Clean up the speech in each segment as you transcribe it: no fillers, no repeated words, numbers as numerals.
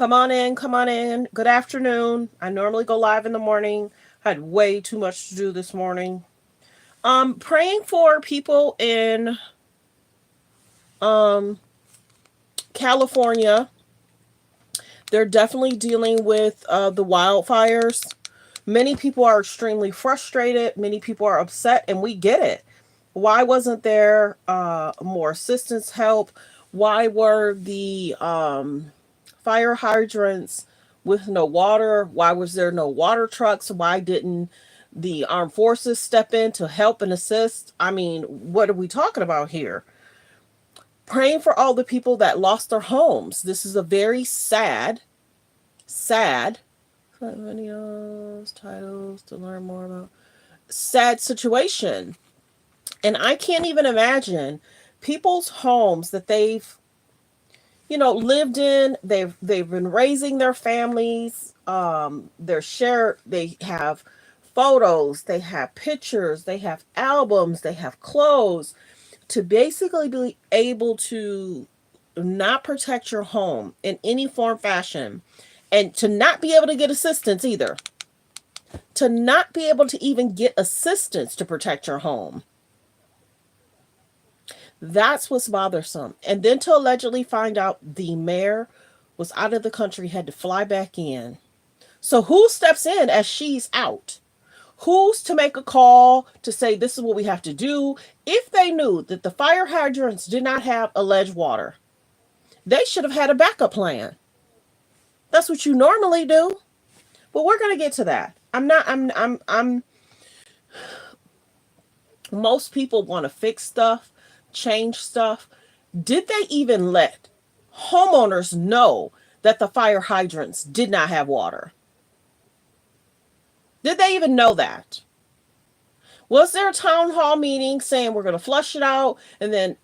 Come on in, come on in. Good afternoon. I normally go live in the morning. Had way too much to do this morning. Praying for people in um California. They're definitely dealing with the wildfires. Many people are extremely frustrated. Many people are upset, and we get it. Why wasn't there more assistance help? Why were the fire hydrants with no water? Why was there no water trucks? Why didn't the armed forces step in to help and assist? I mean, what are we talking about here? Praying for all the people that lost their homes. This is a very sad videos, titles to learn more about sad situation. And I can't even imagine people's homes that they've lived in. They've been raising their families. They have photos, they have pictures, they have albums, they have clothes, to basically be able to not protect your home in any form fashion, and to not be able to get assistance either, to not be able to even get assistance to protect your home. That's what's bothersome. And then to allegedly find out the mayor was out of the country, had to fly back in. So who steps in as she's out? Who's to make a call to say this is what we have to do? If they knew that the fire hydrants did not have alleged water, they should have had a backup plan. That's what you normally do. But we're going to get to that. Most people want to fix stuff, change stuff. Did they even let homeowners know that the fire hydrants did not have water? Did they even know that? Was there a town hall meeting saying we're going to flush it out? And then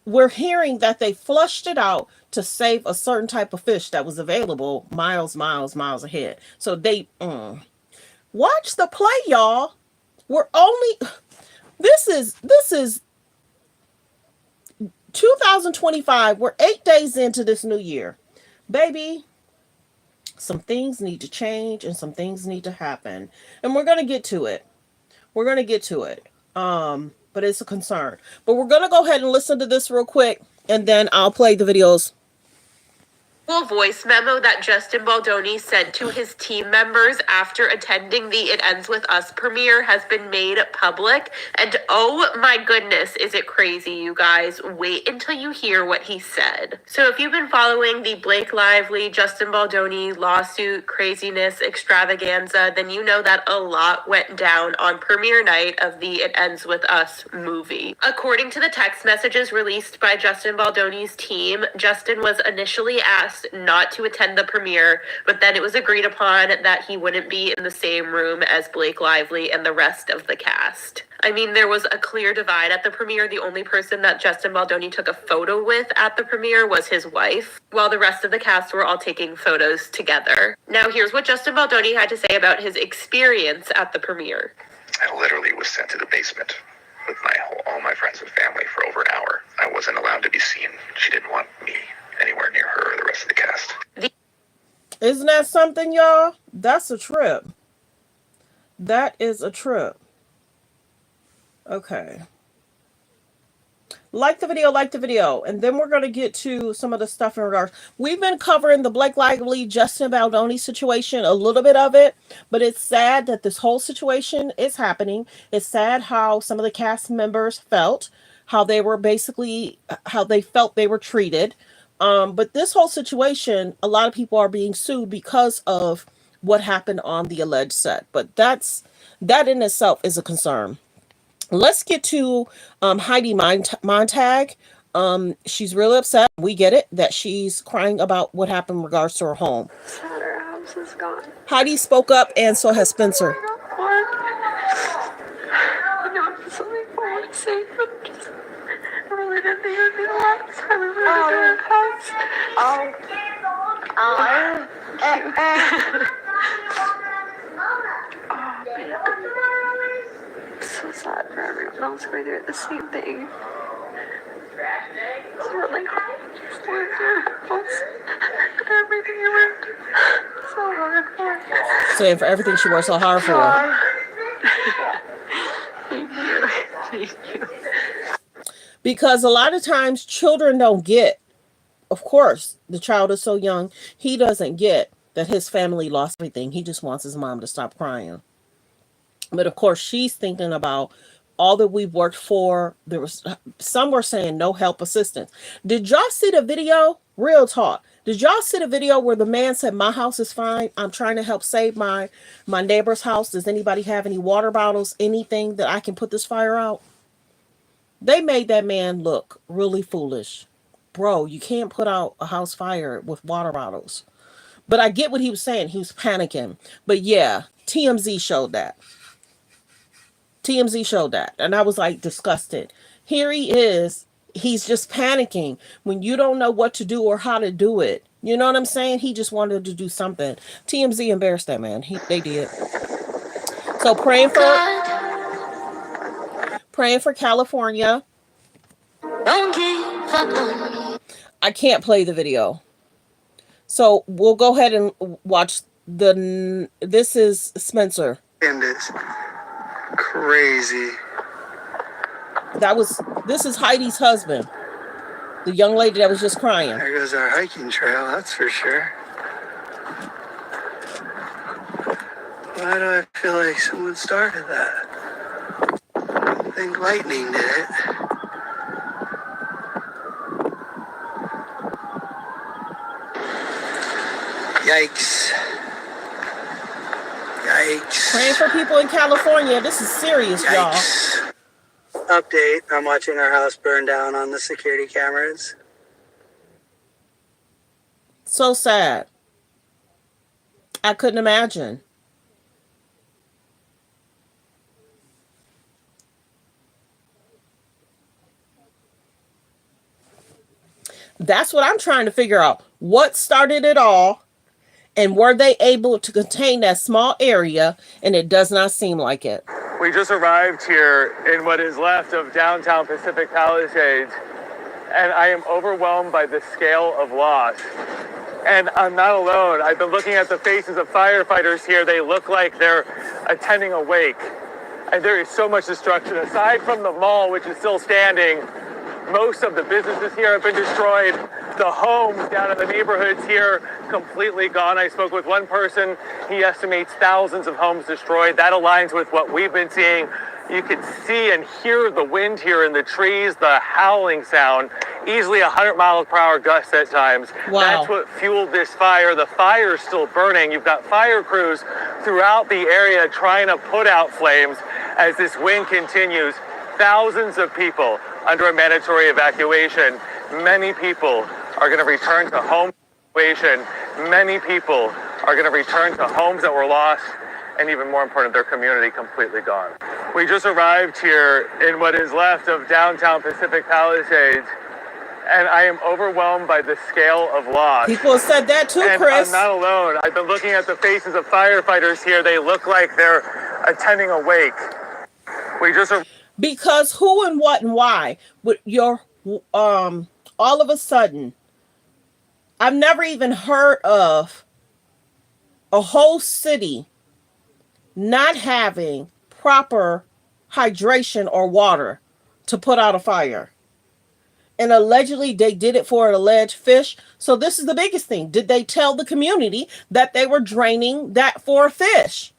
we're hearing that they flushed it out to save a certain type of fish that was available miles ahead. So they watch the play, y'all. This is 2025. We're 8 days into this new year. Baby, some things need to change and some things need to happen. And we're going to get to it. But it's a concern. But we're going to go ahead and listen to this real quick, and then I'll play the videos. Voice memo that Justin Baldoni sent to his team members after attending the It Ends With Us premiere has been made public. And oh my goodness, is it crazy, you guys. Wait until you hear what he said. So if you've been following the Blake Lively, Justin Baldoni lawsuit craziness extravaganza, then you know that a lot went down on premiere night of the It Ends With Us movie. According to the text messages released by Justin Baldoni's team, Justin was initially asked not to attend the premiere, but then it was agreed upon that he wouldn't be in the same room as Blake Lively and the rest of the cast. I mean, there was a clear divide at the premiere. The only person that Justin Baldoni took a photo with at the premiere was his wife, while the rest of the cast were all taking photos together. Now, here's what Justin Baldoni had to say about his experience at the premiere. I literally was sent to the basement with all my friends and family for over an hour. I wasn't allowed to be seen. She didn't want me anywhere near her or the rest of the cast. Isn't that something, y'all? That's a trip. That is a trip. Okay. Like the video. And then we're going to get to some of the stuff in regards. We've been covering the Blake Lively, Justin Baldoni situation, a little bit of it. But it's sad that this whole situation is happening. It's sad how some of the cast members felt, how they felt they were treated. But this whole situation, a lot of people are being sued because of what happened on the alleged set. But that in itself is a concern. Let's get to Heidi Montag. She's really upset. We get it, that she's crying about what happened in regards to her home. Her house is gone. Heidi spoke up, and so has Spencer. I know it's something I want to say, but just I really didn't think it would be the last time we were going to do it. So sad for everyone else going through the same thing. It's really hard to stand your house and everything saying for everything she worked so hard for. Thank you. Thank you. Because a lot of times children don't get, of course, the child is so young, he doesn't get that his family lost everything. He just wants his mom to stop crying. But of course, she's thinking about all that we've worked for. There was some were saying no help assistance. Did y'all see the video? Real talk. Did y'all see the video where the man said, "My house is fine. I'm trying to help save my neighbor's house. Does anybody have any water bottles? Anything that I can put this fire out?" They made that man look really foolish. Bro, you can't put out a house fire with water bottles. But I get what he was saying. He was panicking. But yeah, TMZ showed that. TMZ showed that. And I was like disgusted. Here he is. He's just panicking when you don't know what to do or how to do it. You know what I'm saying? He just wanted to do something. TMZ embarrassed that man. They did. So praying for California. Don't give up on me. I can't play the video. So we'll go ahead and watch this is Spencer. And it's crazy. This is Heidi's husband. The young lady that was just crying. There goes our hiking trail, that's for sure. Why do I feel like someone started that? I think lightning did it. Yikes. Yikes. Praying for people in California. This is serious, y'all. Update, I'm watching our house burn down on the security cameras. So sad. I couldn't imagine. That's what I'm trying to figure out. What started it all? And were they able to contain that small area? And it does not seem like it. We just arrived here in what is left of downtown Pacific Palisades, and I am overwhelmed by the scale of loss. And I'm not alone. I've been looking at the faces of firefighters here. They look like they're attending a wake. And there is so much destruction. Aside from the mall, which is still standing, most of the businesses here have been destroyed. The homes down in the neighborhoods here completely gone. I spoke with one person. He estimates thousands of homes destroyed. That aligns with what we've been seeing. You can see and hear the wind here in the trees, the howling sound, easily 100 miles per hour gusts at times. Wow. That's what fueled this fire. The fire is still burning. You've got fire crews throughout the area trying to put out flames as this wind continues. Thousands of people under a mandatory evacuation. Many people are going to return to home evacuation. Many people are going to return to homes that were lost, and even more important, their community completely gone. We just arrived here in what is left of downtown Pacific Palisades, and I am overwhelmed by the scale of loss. People have said that too, And Chris. I'm not alone. I've been looking at the faces of firefighters here. They look like they're attending a wake. We just Because who and what and why would your all of a sudden, I've never even heard of a whole city not having proper hydration or water to put out a fire. And allegedly they did it for an alleged fish. So this is the biggest thing. Did they tell the community that they were draining that for a fish?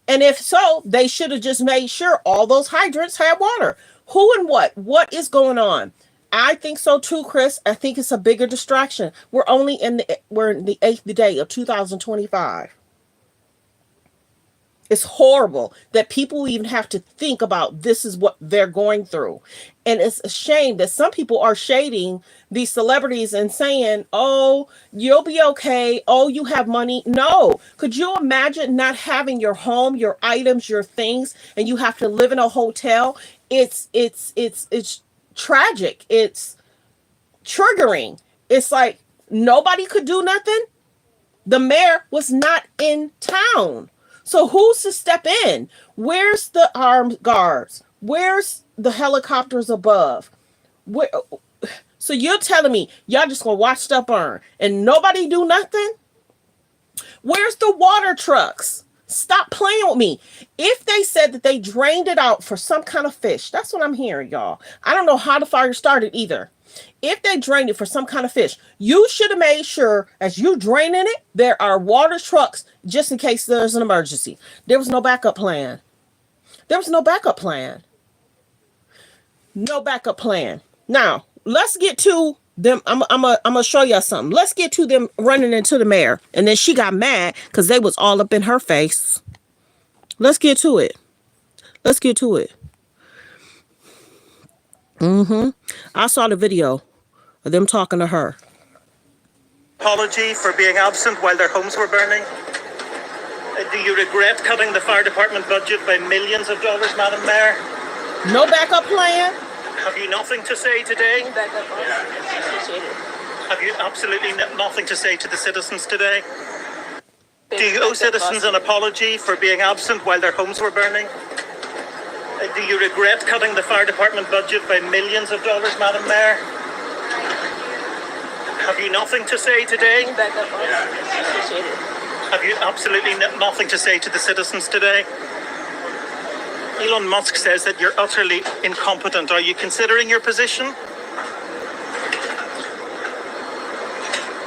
And if so, they should have just made sure all those hydrants had water. Who and what? What is going on? I think so too, Chris. I think it's a bigger distraction. We're in the 8th day of 2025. It's horrible that people even have to think about this is what they're going through. And it's a shame that some people are shading these celebrities and saying, oh, you'll be okay. Oh, you have money. No. Could you imagine not having your home, your items, your things, and you have to live in a hotel? It's tragic. It's triggering. It's like nobody could do nothing. The mayor was not in town. So who's to step in? Where's the armed guards? Where's the helicopters above? So you're telling me y'all just gonna watch stuff burn and nobody do nothing? Where's the water trucks? Stop playing with me. If they said that they drained it out for some kind of fish, that's what I'm hearing, y'all. I don't know how the fire started either. If they drained it for some kind of fish, you should have made sure as you draining it, there are water trucks just in case there's an emergency. There was no backup plan. There was no backup plan. No backup plan. Now, let's get to them. I'm gonna show y'all something. Let's get to them running into the mayor. And then she got mad because they was all up in her face. Let's get to it. Let's get to it. I saw the video of them talking to her. Apology for being absent while their homes were burning. Do you regret cutting the fire department budget by millions of dollars, Madam Mayor? No backup plan. Have you nothing to say today? Have you absolutely nothing to say to the citizens today? Do you owe citizens an apology for being absent while their homes were burning? Do you regret cutting the fire department budget by millions of dollars, Madam Mayor? Have you nothing to say today? Have you absolutely nothing to say to the citizens today? Elon Musk says that you're utterly incompetent. Are you considering your position?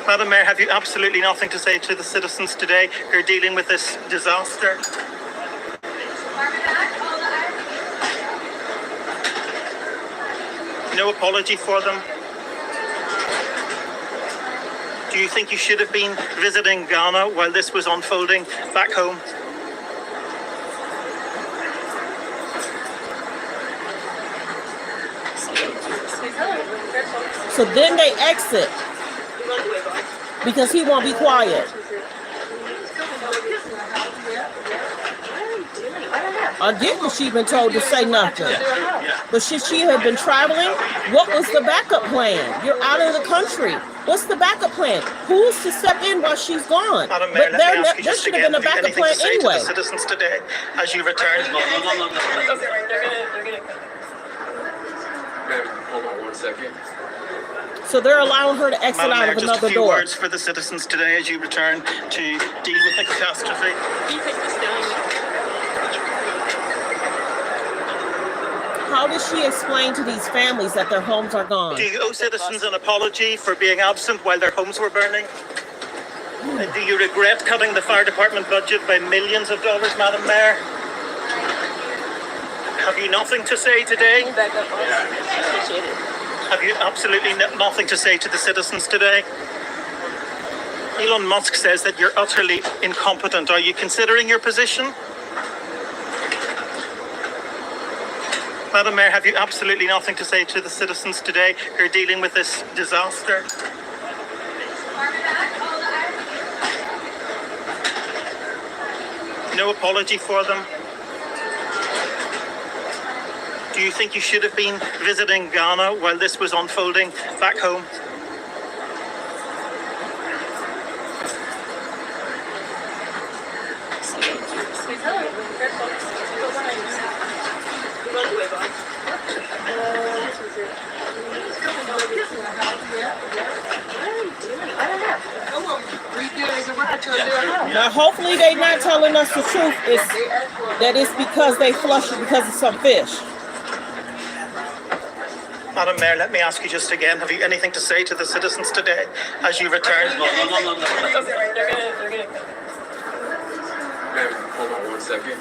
Madam Mayor, have you absolutely nothing to say to the citizens today who are dealing with this disaster? No apology for them? Do you think you should have been visiting Ghana while this was unfolding back home? So then they exit because he won't be quiet. Again, she's been told to say nothing. But should she have been traveling? What was the backup plan? You're out of the country. What's the backup plan? Who's to step in while she's gone? Madam Mayor, But there should have been a backup plan anyway. To the citizens today as you return. Hold on 1 second. So they're allowing her to exit Madam out Mayor, of just a another few door. words for the citizens today as you return to deal with the catastrophe. How does she explain to these families that their homes are gone? Do you owe citizens an apology for being absent while their homes were burning? Do you regret cutting the fire department budget by millions of dollars, Madam Mayor? Have you nothing to say today? Have you absolutely nothing to say to the citizens today? Elon Musk says that you're utterly incompetent. Are you considering your position? Madam Mayor, have you absolutely nothing to say to the citizens today who are dealing with this disaster? No apology for them? Do you think you should have been visiting Ghana while this was unfolding back home? Now, hopefully they're not telling us the truth. That it's because they flushed it because of some fish. Madam Mayor, let me ask you just again, have you anything to say to the citizens today as you return? Hold on 1 second.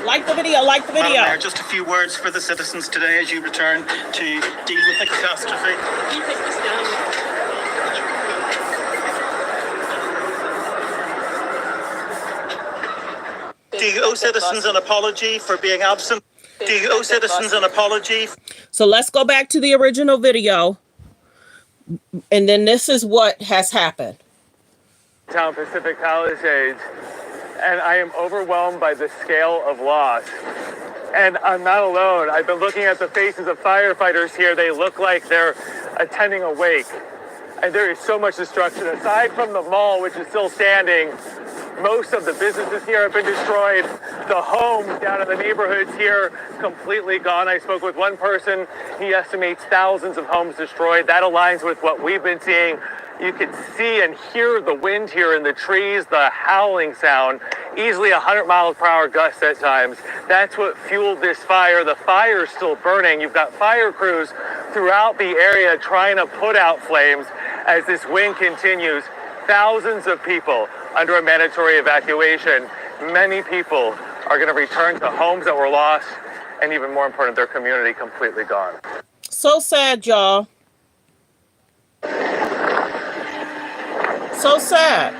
Like the video, like the video. Madam Mayor, just a few words for the citizens today as you return to deal with the catastrophe. Do you owe citizens an apology for being absent? Do you owe citizens an apology? So let's go back to the original video. And then this is what has happened. Town Pacific Palisades, and I am overwhelmed by the scale of loss. And I'm not alone. I've been looking at the faces of firefighters here. They look like they're attending a wake. And there is so much destruction. Aside from the mall, which is still standing, most of the businesses here have been destroyed. The homes down in the neighborhoods here completely gone. I spoke with one person. He estimates thousands of homes destroyed. That aligns with what we've been seeing. You could see and hear the wind here in the trees, the howling sound, easily 100 miles per hour gusts at times. That's what fueled this fire. The fire's still burning. You've got fire crews throughout the area trying to put out flames as this wind continues. Thousands of people under a mandatory evacuation. Many people are going to return to homes that were lost, and even more important, their community completely gone. So sad, y'all. So sad.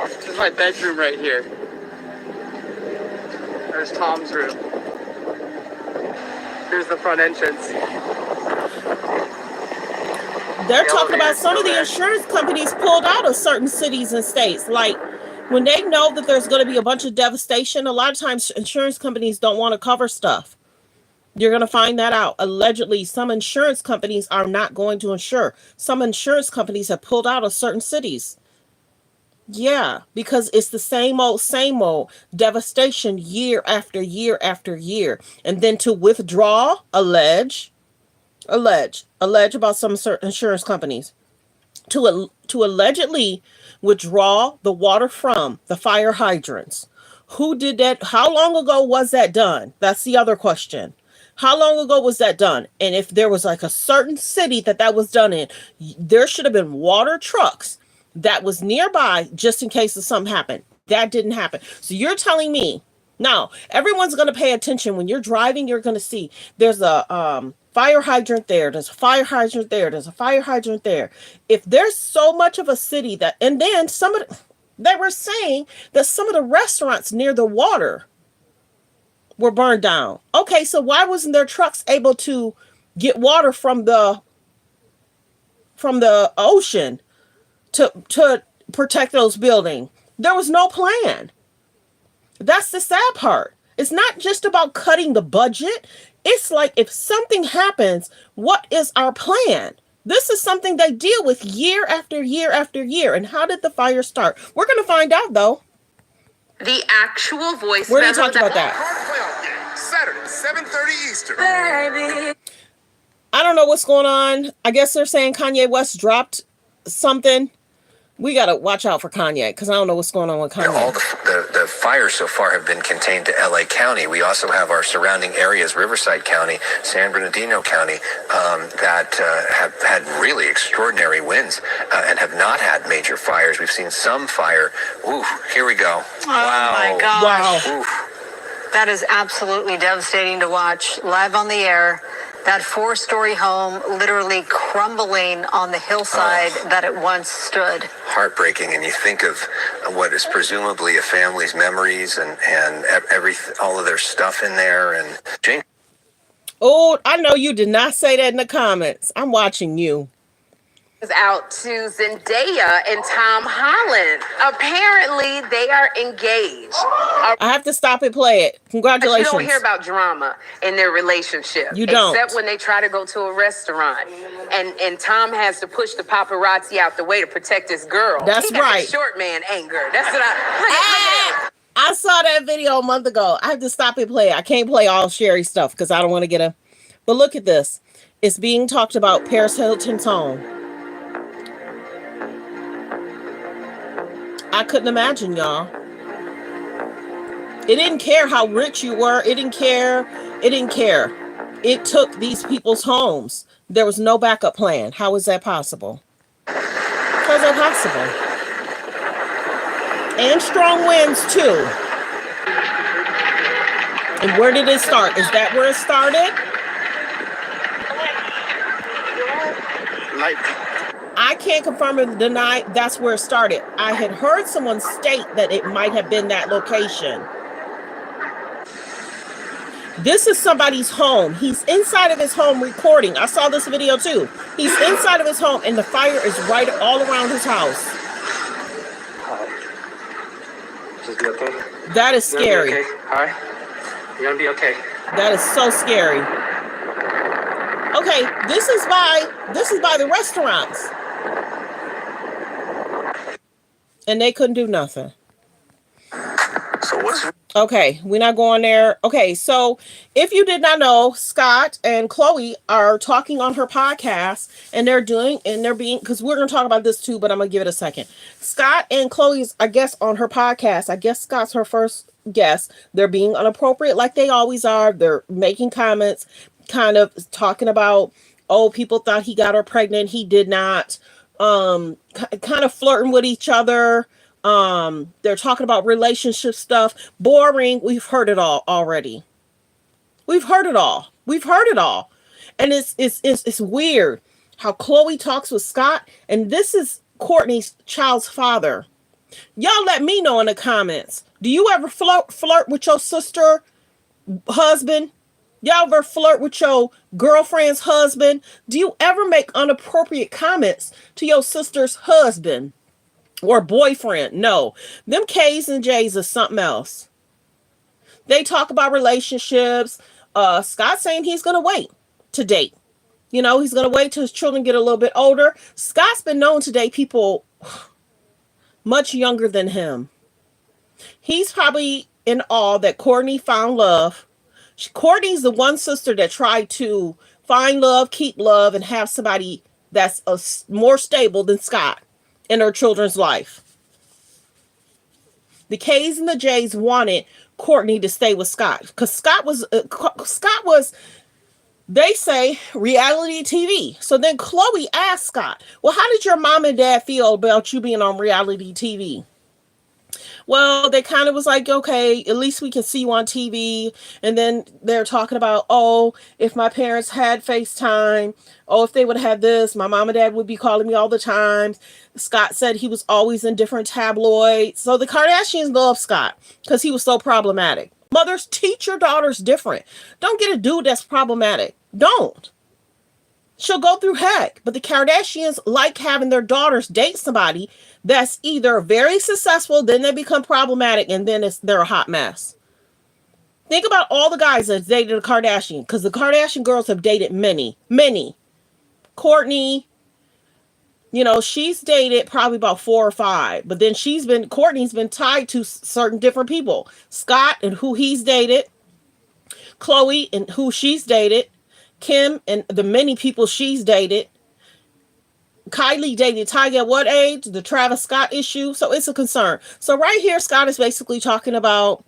This is my bedroom right here. There's Tom's room. Here's the front entrance. They're talking about some of the insurance companies pulled out of certain cities and states. Like, when they know that there's going to be a bunch of devastation, a lot of times insurance companies don't want to cover stuff. You're going to find that out. Allegedly, some insurance companies are not going to insure. Some insurance companies have pulled out of certain cities. Yeah, because it's the same old devastation year after year after year. And then to withdraw, allege about some certain insurance companies to allegedly withdraw the water from the fire hydrants. Who did that? How long ago was that done? That's the other question. How long ago was that done? And if there was like a certain city that was done in, there should have been water trucks that was nearby just in case of something happened. That didn't happen. So you're telling me now everyone's going to pay attention when you're driving. You're going to see there's a fire hydrant there. There's a fire hydrant there. There's a fire hydrant there. If there's so much of a city that, and then they were saying that some of the restaurants near the water were burned down. Okay, so why wasn't their trucks able to get water from the ocean to protect those buildings? There was no plan. That's the sad part. It's not just about cutting the budget. It's like, if something happens, what is our plan? This is something they deal with year after year after year. And how did the fire start? We're going to find out, though. The actual voice Where did memo you talk about that? Saturday, 7:30 Eastern. I don't know what's going on. I guess they're saying Kanye West dropped something. We got to watch out for Kanye because I don't know what's going on with Kanye. All the fires so far have been contained to LA County. We also have our surrounding areas, Riverside County, San Bernardino County, that have had really extraordinary winds and have not had major fires. We've seen some fire. Ooh, here we go. Oh my gosh. Wow. Oof. That is absolutely devastating to watch live on the air. That 4-story home literally crumbling on the hillside that it once stood. Heartbreaking, and you think of what is presumably a family's memories and all of their stuff in there. And Jane. Oh, I know you did not say that in the comments. I'm watching you. Out to Zendaya and Tom Holland. Apparently, they are engaged. I have to stop and play it. Congratulations. You don't hear about drama in their relationship. You don't. Except when they try to go to a restaurant. And Tom has to push the paparazzi out the way to protect his girl. That's He got right. that short man anger. That's what I... Look at I saw that video a month ago. I have to stop and play it. I can't play all Sherry stuff because I don't want to get a... But look at this. It's being talked about Paris Hilton's home. I couldn't imagine, y'all. It didn't care how rich you were. It didn't care. It didn't care. It took these people's homes. There was no backup plan. How is that possible? How is that possible? And strong winds, too. And where did it start? Is that where it started? I can't confirm or deny that's where it started. I had heard someone state that it might have been that location. This is somebody's home. He's inside of his home recording. I saw this video too. He's inside of his home and the fire is right all around his house. Just be okay. That is scary. You're gonna be okay. All right. You're gonna be okay. That is so scary. Okay, this is by the restaurants. And they couldn't do nothing. So what's... Okay, we're not going there. Okay, so if you did not know, Scott and Chloe are talking on her podcast, and they're being, because we're going to talk about this too, but I'm going to give it a second. Scott and Chloe's, I guess, on her podcast, I guess Scott's her first guest. They're being inappropriate like they always are. They're making comments, kind of talking about, oh, people thought he got her pregnant. He did not. Kind of flirting with each other. They're talking about relationship stuff. Boring. We've heard it all already. We've heard it all. We've heard it all. And it's weird how Chloe talks with Scott, and this is Courtney's child's father. Y'all let me know in the comments. Do you ever flirt with your sister husband? Y'all ever flirt with your girlfriend's husband? Do you ever make inappropriate comments to your sister's husband or boyfriend? No. Them K's and J's is something else. They talk about relationships. Scott's saying he's going to wait to date. You know, he's going to wait till his children get a little bit older. Scott's been known to date people much younger than him. He's probably in awe that Courtney found love. Courtney's the one sister that tried to find love, keep love, and have somebody that's more stable than Scott in her children's life. The K's and the J's wanted Courtney to stay with Scott because Scott was, they say, reality TV. So then Chloe asked Scott, well, how did your mom and dad feel about you being on reality TV? Well, they kind of was like, okay, at least we can see you on TV. And then they're talking about, oh, if my parents had FaceTime, oh, if they would have had this, my mom and dad would be calling me all the time. Scott said he was always in different tabloids. So the Kardashians love Scott because he was so problematic. Mothers, teach your daughters different. Don't get a dude that's problematic. Don't. She'll go through heck. But the Kardashians like having their daughters date somebody that's either very successful, then they become problematic, and then they're a hot mess. Think about all the guys that dated a Kardashian, because the Kardashian girls have dated many. Courtney, you know, she's dated probably about 4 or 5, but then Courtney's been tied to certain different people. Scott and who he's dated, Chloe and who she's dated, Kim and the many people she's dated. Kylie dated Tyga at what age? The Travis Scott issue. So it's a concern. So right here, Scott is basically talking about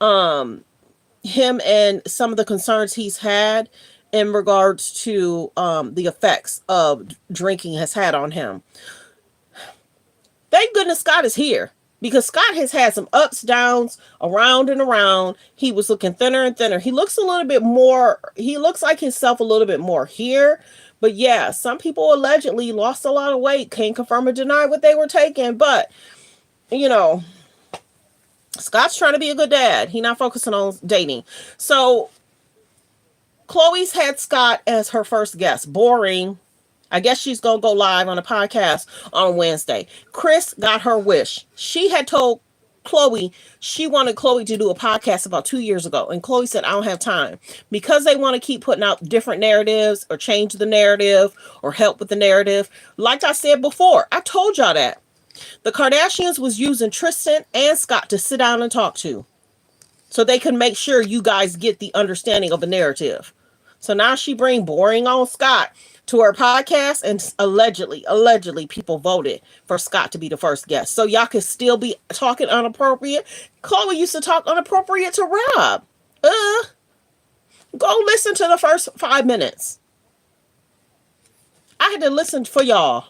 him and some of the concerns he's had in regards to the effects of drinking has had on him. Thank goodness Scott is here, because Scott has had some ups, downs, around and around. He was looking thinner and thinner. He looks like himself a little bit more here. But yeah, some people allegedly lost a lot of weight. Can't confirm or deny what they were taking. But, you know, Scott's trying to be a good dad. He's not focusing on dating. So Chloe's had Scott as her first guest. Boring. I guess she's going to go live on a podcast on Wednesday. Chris got her wish. She had told Chloe she wanted Chloe to do a podcast about 2 years ago, and Chloe said, I don't have time, because they want to keep putting out different narratives or change the narrative or help with the narrative. Like I said before, I told y'all that the Kardashians was using Tristan and Scott to sit down and talk to, so they can make sure you guys get the understanding of the narrative. So now she bring boring on Scott to her podcast, and allegedly people voted for Scott to be the first guest. So y'all could still be talking inappropriate. Chloe used to talk inappropriate to Rob. Go listen to the first 5 minutes. I had to listen for y'all.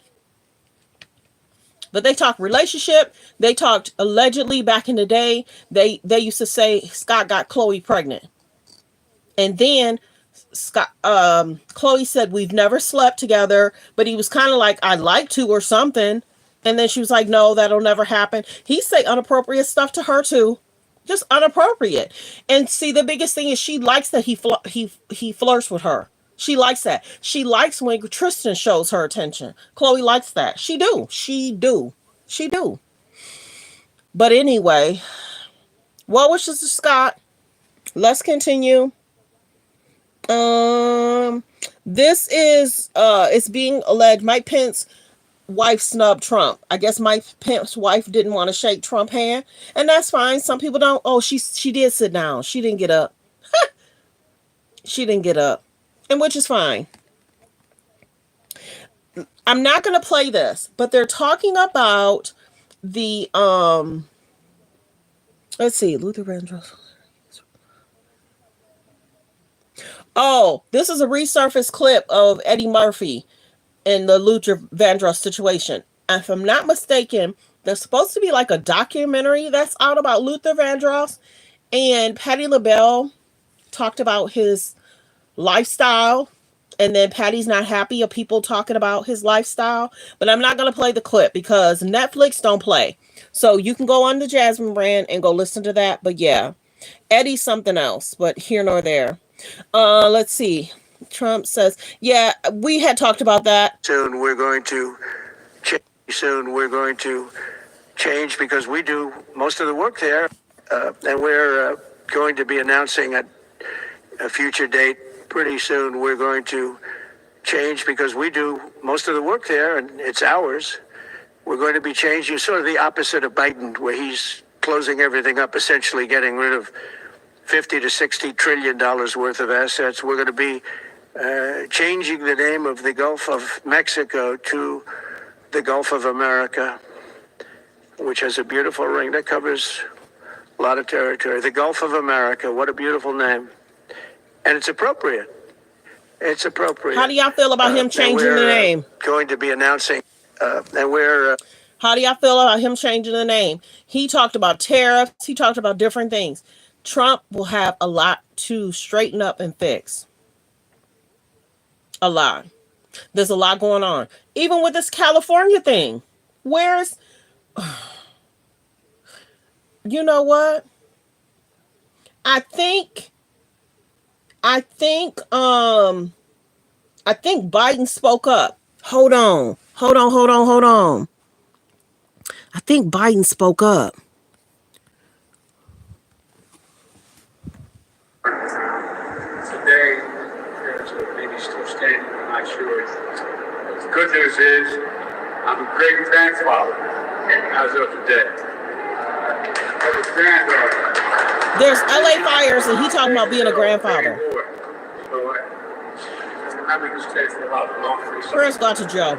But they talked relationship. They talked allegedly back in the day. They used to say Scott got Chloe pregnant. And then Chloe said, we've never slept together, but he was kind of like, I'd like to or something. And then she was like, no, that'll never happen. He say inappropriate stuff to her too. Just inappropriate. And see, the biggest thing is she likes that he flirts with her. She likes that. She likes when Tristan shows her attention. Chloe likes that. She do. But anyway, well wishes to Scott. Let's continue. This is it's being alleged Mike Pence wife snubbed Trump. I guess Mike Pence's wife didn't want to shake Trump's hand, and that's fine. Some people don't. Oh, she did sit down. She didn't get up. She didn't get up, and which is fine. I'm not going to play this, but they're talking about the let's see, Luther Vandross. Oh, this is a resurfaced clip of Eddie Murphy in the Luther Vandross situation. If I'm not mistaken, there's supposed to be like a documentary that's out about Luther Vandross, and Patti LaBelle talked about his lifestyle, and then Patty's not happy of people talking about his lifestyle. But I'm not going to play the clip because Netflix don't play. So you can go on the Jasmine brand and go listen to that. But yeah, Eddie's something else, but here nor there. Let's see. Trump says, yeah, we had talked about that. Soon we're going to change because we do most of the work there. And we're going to be announcing at a future date pretty soon. We're going to change because we do most of the work there and it's ours. We're going to be changing sort of the opposite of Biden, where he's closing everything up, essentially getting rid of 50 to 60 trillion dollars worth of assets. We're going to be changing the name of the Gulf of Mexico to the Gulf of America, which has a beautiful ring that covers a lot of territory. The Gulf of America, what a beautiful name. And it's appropriate. It's appropriate. How do y'all feel about him changing the name? Going to be announcing, how do y'all feel about him changing the name? He talked about tariffs. He talked about different things. Trump will have a lot to straighten up and fix. A lot. There's a lot going on. Even with this California thing. Where's... You know what? I think Biden spoke up. Hold on. I think Biden spoke up. Today, there's maybe still standing, I'm not sure. The good news is, I'm a great grandfather as of today. I was a granddaughter. There's LA fires, and he talking about being a grandfather. Prayers go out to Joe.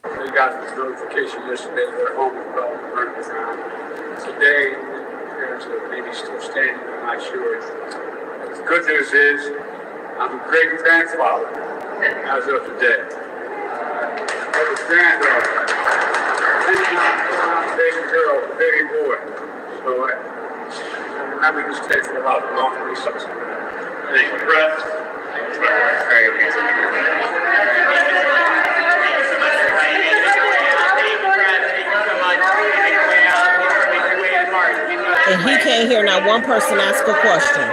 We got this notification yesterday that their home was burned down. Today, there's maybe still standing, I'm not sure. The good news is, I'm a great grandfather as of today. I was a granddaughter. Baby girl, baby boy. So I mean, just takes a lot of long research. Thank you, Brett. And he can't hear not one person ask a question.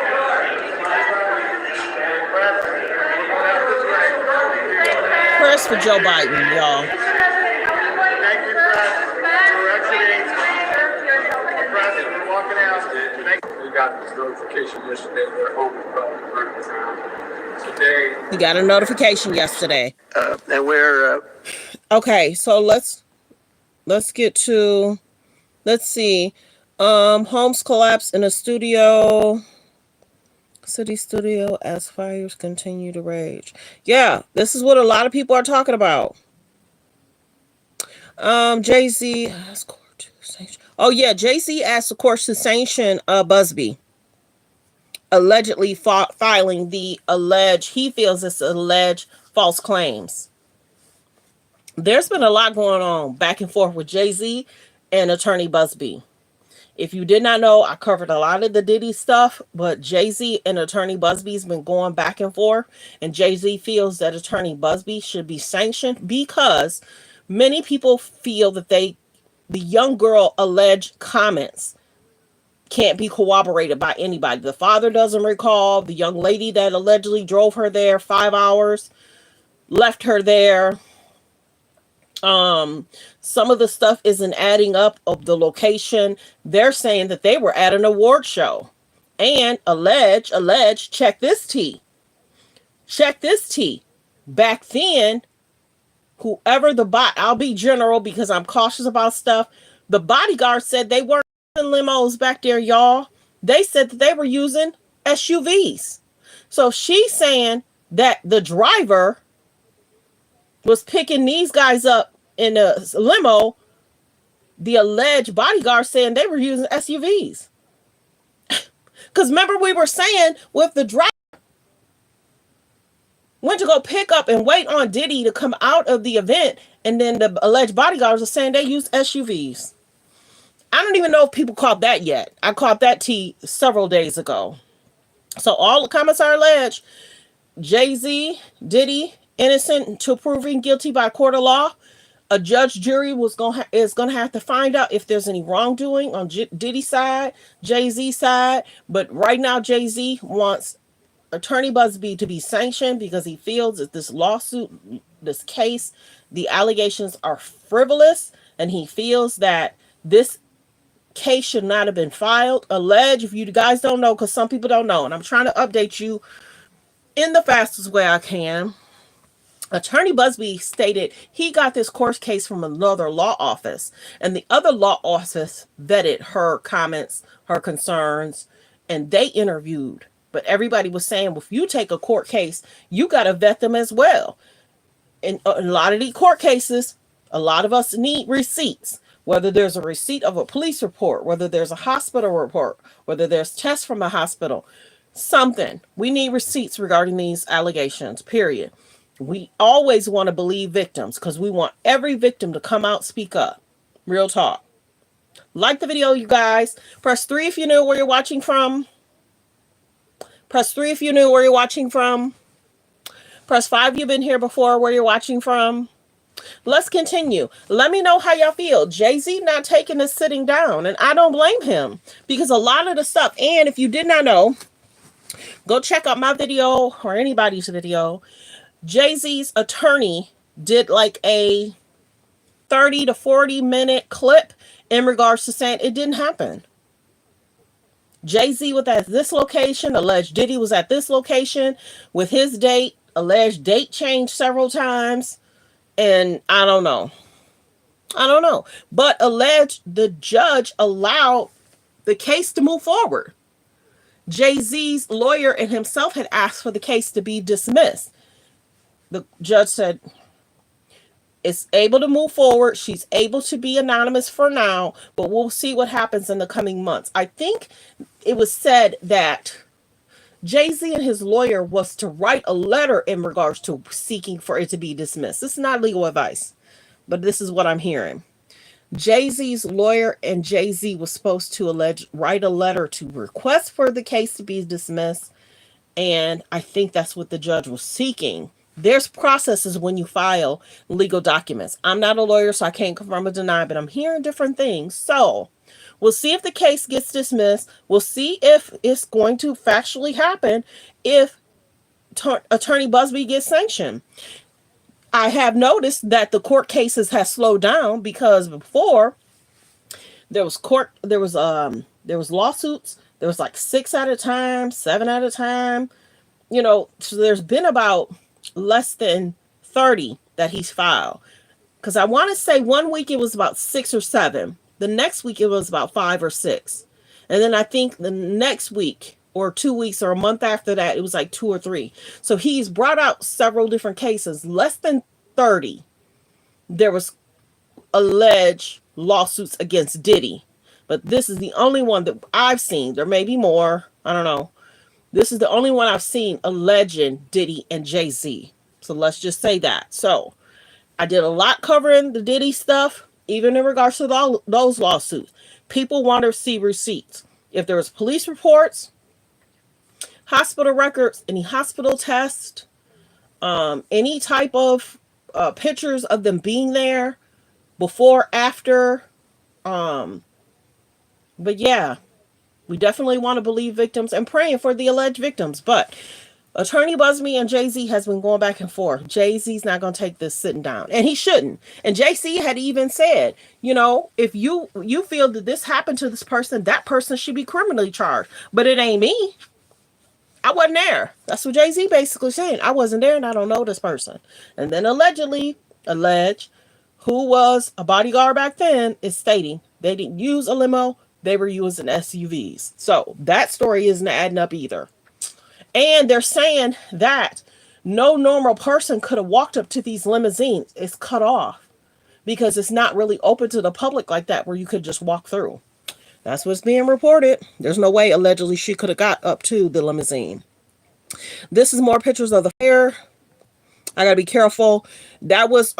Prayers for Joe Biden, y'all. We got this notification yesterday that their home was burned down. Today. You got a notification yesterday. And we're okay, so let's get to, let's see. Homes collapse in a city studio as fires continue to rage. Yeah, this is what a lot of people are talking about. Jay-Z asked court to sanction. Oh yeah, Jay-Z asked the court to sanction Busby, allegedly filing the he feels it's alleged false claims. There's been a lot going on back and forth with Jay-Z and attorney Busby. If you did not know, I covered a lot of the Diddy stuff, but Jay-Z and attorney Busby's been going back and forth, and Jay-Z feels that attorney Busby should be sanctioned because many people feel that the young girl alleged comments can't be corroborated by anybody. The father doesn't recall. The young lady that allegedly drove her there 5 hours, left her there. Some of the stuff isn't adding up of the location. They're saying that they were at an award show and alleged, check this tea. Back then, whoever I'll be general because I'm cautious about stuff. The bodyguard said they weren't using limos back there, y'all. They said that they were using SUVs. So she's saying that the driver was picking these guys up in a limo. The alleged bodyguard saying they were using SUVs. Because remember we were saying with the driver went to go pick up and wait on Diddy to come out of the event, and then the alleged bodyguards are saying they used SUVs. I don't even know if people caught that yet. I caught that tea several days ago. So all the comments are alleged. Jay-Z, Diddy, innocent until proven guilty by court of law. A judge jury is gonna have to find out if there's any wrongdoing on Diddy's side, Jay-Z's side. But right now, Jay-Z wants Attorney Busby to be sanctioned because he feels that this lawsuit, this case, the allegations are frivolous, and he feels that this case should not have been filed. Alleged, if you guys don't know, because some people don't know, and I'm trying to update you in the fastest way I can. Attorney Busby stated he got this court case from another law office, and the other law office vetted her comments, her concerns, and they interviewed. But everybody was saying, well, if you take a court case, you got to vet them as well. In a lot of these court cases, a lot of us need receipts, whether there's a receipt of a police report, whether there's a hospital report, whether there's tests from a hospital, something. We need receipts regarding these allegations, period. We always want to believe victims because we want every victim to come out, speak up. Real talk. Like the video, you guys. Press 3 if you know where you're watching from. Press 3 if you knew where you're watching from. Press 5 if you've been here before, where you're watching from. Let's continue. Let me know how y'all feel. Jay-Z not taking this sitting down, and I don't blame him because a lot of the stuff, and if you did not know, go check out my video or anybody's video. Jay-Z's attorney did like a 30 to 40 minute clip in regards to saying it didn't happen. Jay-Z was at this location, alleged Diddy was at this location with his date, alleged date changed several times, and I don't know. But alleged the judge allowed the case to move forward. Jay-Z's lawyer and himself had asked for the case to be dismissed. The judge said it's able to move forward. She's able to be anonymous for now, but we'll see what happens in the coming months. I think it was said that Jay-Z and his lawyer was to write a letter in regards to seeking for it to be dismissed. This is not legal advice, but this is what I'm hearing. Jay-Z's lawyer and Jay-Z was supposed to write a letter to request for the case to be dismissed, and I think that's what the judge was seeking. There's processes when you file legal documents. I'm not a lawyer, so I can't confirm or deny, but I'm hearing different things. So we'll see if the case gets dismissed. We'll see if it's going to factually happen if Attorney Busby gets sanctioned. I have noticed that the court cases have slowed down because before there was lawsuits. There was like 6 at a time, 7 at a time. So there's been about less than 30 that he's filed. Because I want to say 1 week it was about 6 or 7. The next week it was about 5 or 6. And then I think the next week or 2 weeks or a month after that, it was like 2 or 3. So he's brought out several different cases. Less than 30. There was alleged lawsuits against Diddy. But this is the only one that I've seen. There may be more. I don't know. This is the only one I've seen alleging Diddy and Jay-Z. So let's just say that. So I did a lot covering the Diddy stuff, even in regards to those lawsuits. People want to see receipts. If there was police reports, hospital records, any hospital tests, any type of pictures of them being there, before, after. But yeah. We definitely want to believe victims and praying for the alleged victims. But Attorney Busby and Jay-Z has been going back and forth. Jay-Z's not going to take this sitting down. And he shouldn't. And Jay-Z had even said, if you feel that this happened to this person, that person should be criminally charged. But it ain't me. I wasn't there. That's what Jay-Z basically saying. I wasn't there and I don't know this person. And then alleged, who was a bodyguard back then, is stating they didn't use a limo, they were using SUVs. So that story isn't adding up either. And they're saying that no normal person could have walked up to these limousines. It's cut off because it's not really open to the public like that where you could just walk through. That's what's being reported. There's no way allegedly she could have got up to the limousine. This is more pictures of the fire. I gotta be careful. That was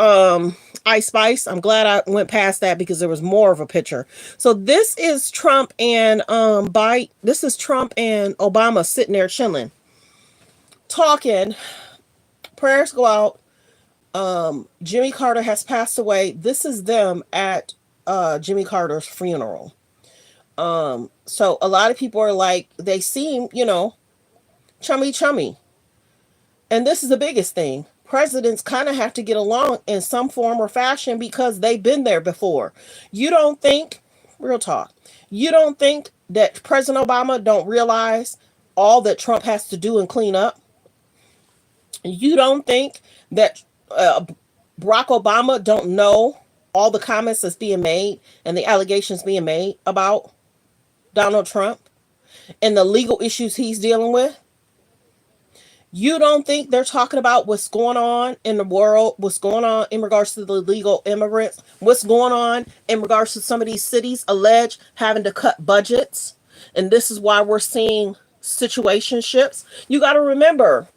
Ice Spice. I'm glad I went past that because there was more of a picture. So this is Trump and This is Trump and Obama sitting there chilling, talking. Prayers go out. Jimmy Carter has passed away. This is them at Jimmy Carter's funeral. So a lot of people are like, they seem, chummy. And this is the biggest thing. Presidents kind of have to get along in some form or fashion because they've been there before. You don't think, real talk, you don't think that President Obama don't realize all that Trump has to do and clean up? You don't think that Barack Obama don't know all the comments that's being made and the allegations being made about Donald Trump and the legal issues he's dealing with? You don't think they're talking about what's going on in the world, what's going on in regards to the illegal immigrants, what's going on in regards to some of these cities alleged having to cut budgets? And this is why we're seeing situationships. You got to remember,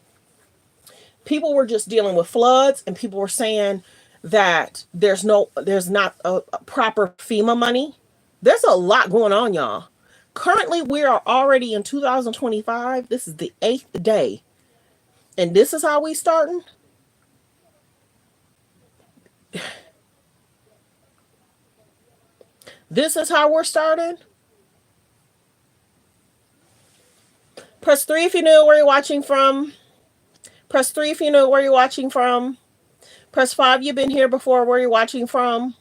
people were just dealing with floods and people were saying that there's not a proper FEMA money. There's a lot going on, y'all. Currently, we are already in 2025. This is the 8th day. And this is how we starting? This is how we're starting? Press 3 if you know where you're watching from. Press 3 if you know where you're watching from. Press 5 you've been here before, where you're watching from.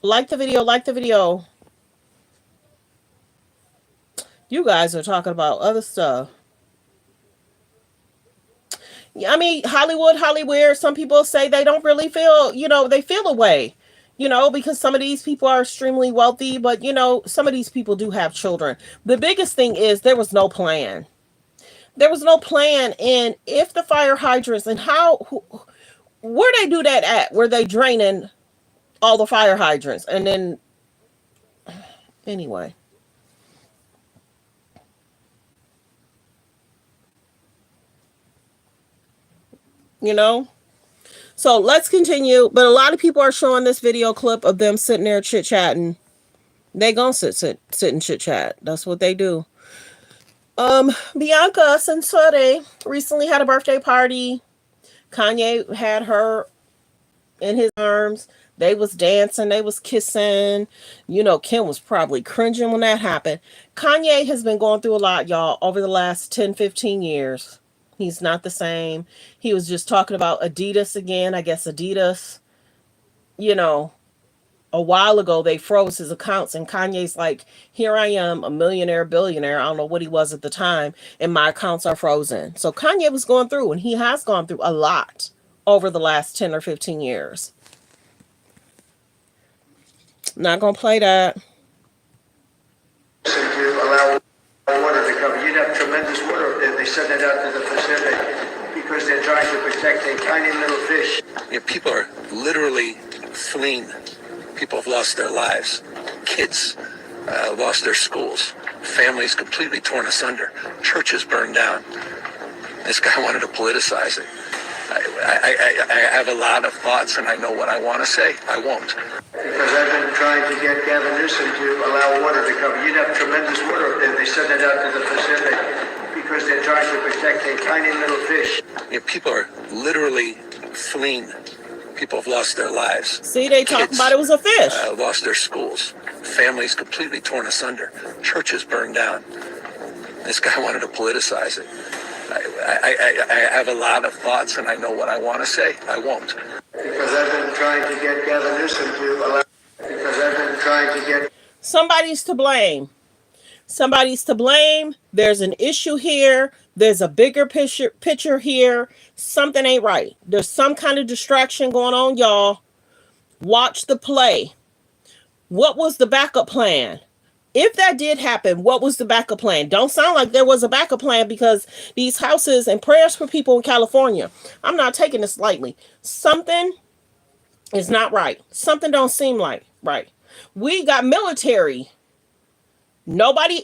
Like the video. You guys are talking about other stuff. I mean, Hollywood. Some people say they don't really feel, they feel a way, because some of these people are extremely wealthy, but, some of these people do have children. The biggest thing is there was no plan. There was no plan. And if the fire hydrants and where they do that at, where they draining all the fire hydrants and then anyway. So let's continue. But a lot of people are showing this video clip of them sitting there chit-chatting. They gonna sit and chit-chat. That's what they do. Bianca Censore recently had a birthday party. Kanye had her in his arms. They was dancing. They was kissing. Kim was probably cringing when that happened. Kanye has been going through a lot, y'all, over the last 10, 15 years. He's not the same. He was just talking about Adidas again. I guess Adidas, a while ago they froze his accounts and Kanye's like, here I am, a millionaire, billionaire. I don't know what he was at the time, and my accounts are frozen. So Kanye was going through, and he has gone through a lot over the last 10 or 15 years. Not gonna play that. To allow water to come. You'd have tremendous water if they send it out to the Pacific because they're trying to protect a tiny little fish. People are literally fleeing. People have lost their lives. Kids lost their schools. Families completely torn asunder. Churches burned down. This guy wanted to politicize it. I have a lot of thoughts, and I know what I want to say. I won't. Because I've been trying to get Gavin Newsom to allow water to come. You'd have tremendous water if they send it out to the Pacific because they're trying to protect a tiny little fish. People are literally fleeing. People have lost their lives. See, they talk about it was a fish. Lost their schools. Families completely torn asunder. Churches burned down. This guy wanted to politicize it. I have a lot of thoughts, and I know what I want to say. I won't. Because I've been trying to get Gavin Newsom to allow. Because I've been trying to get. Somebody's to blame. Somebody's to blame. There's an issue here. There's a bigger picture here. Something ain't right. There's some kind of distraction going on, y'all. Watch the play. What was the backup plan? If that did happen, what was the backup plan? Don't sound like there was a backup plan, because these houses, and prayers for people in California, I'm not taking this lightly. Something is not right. Something don't seem like right. We got military. Nobody,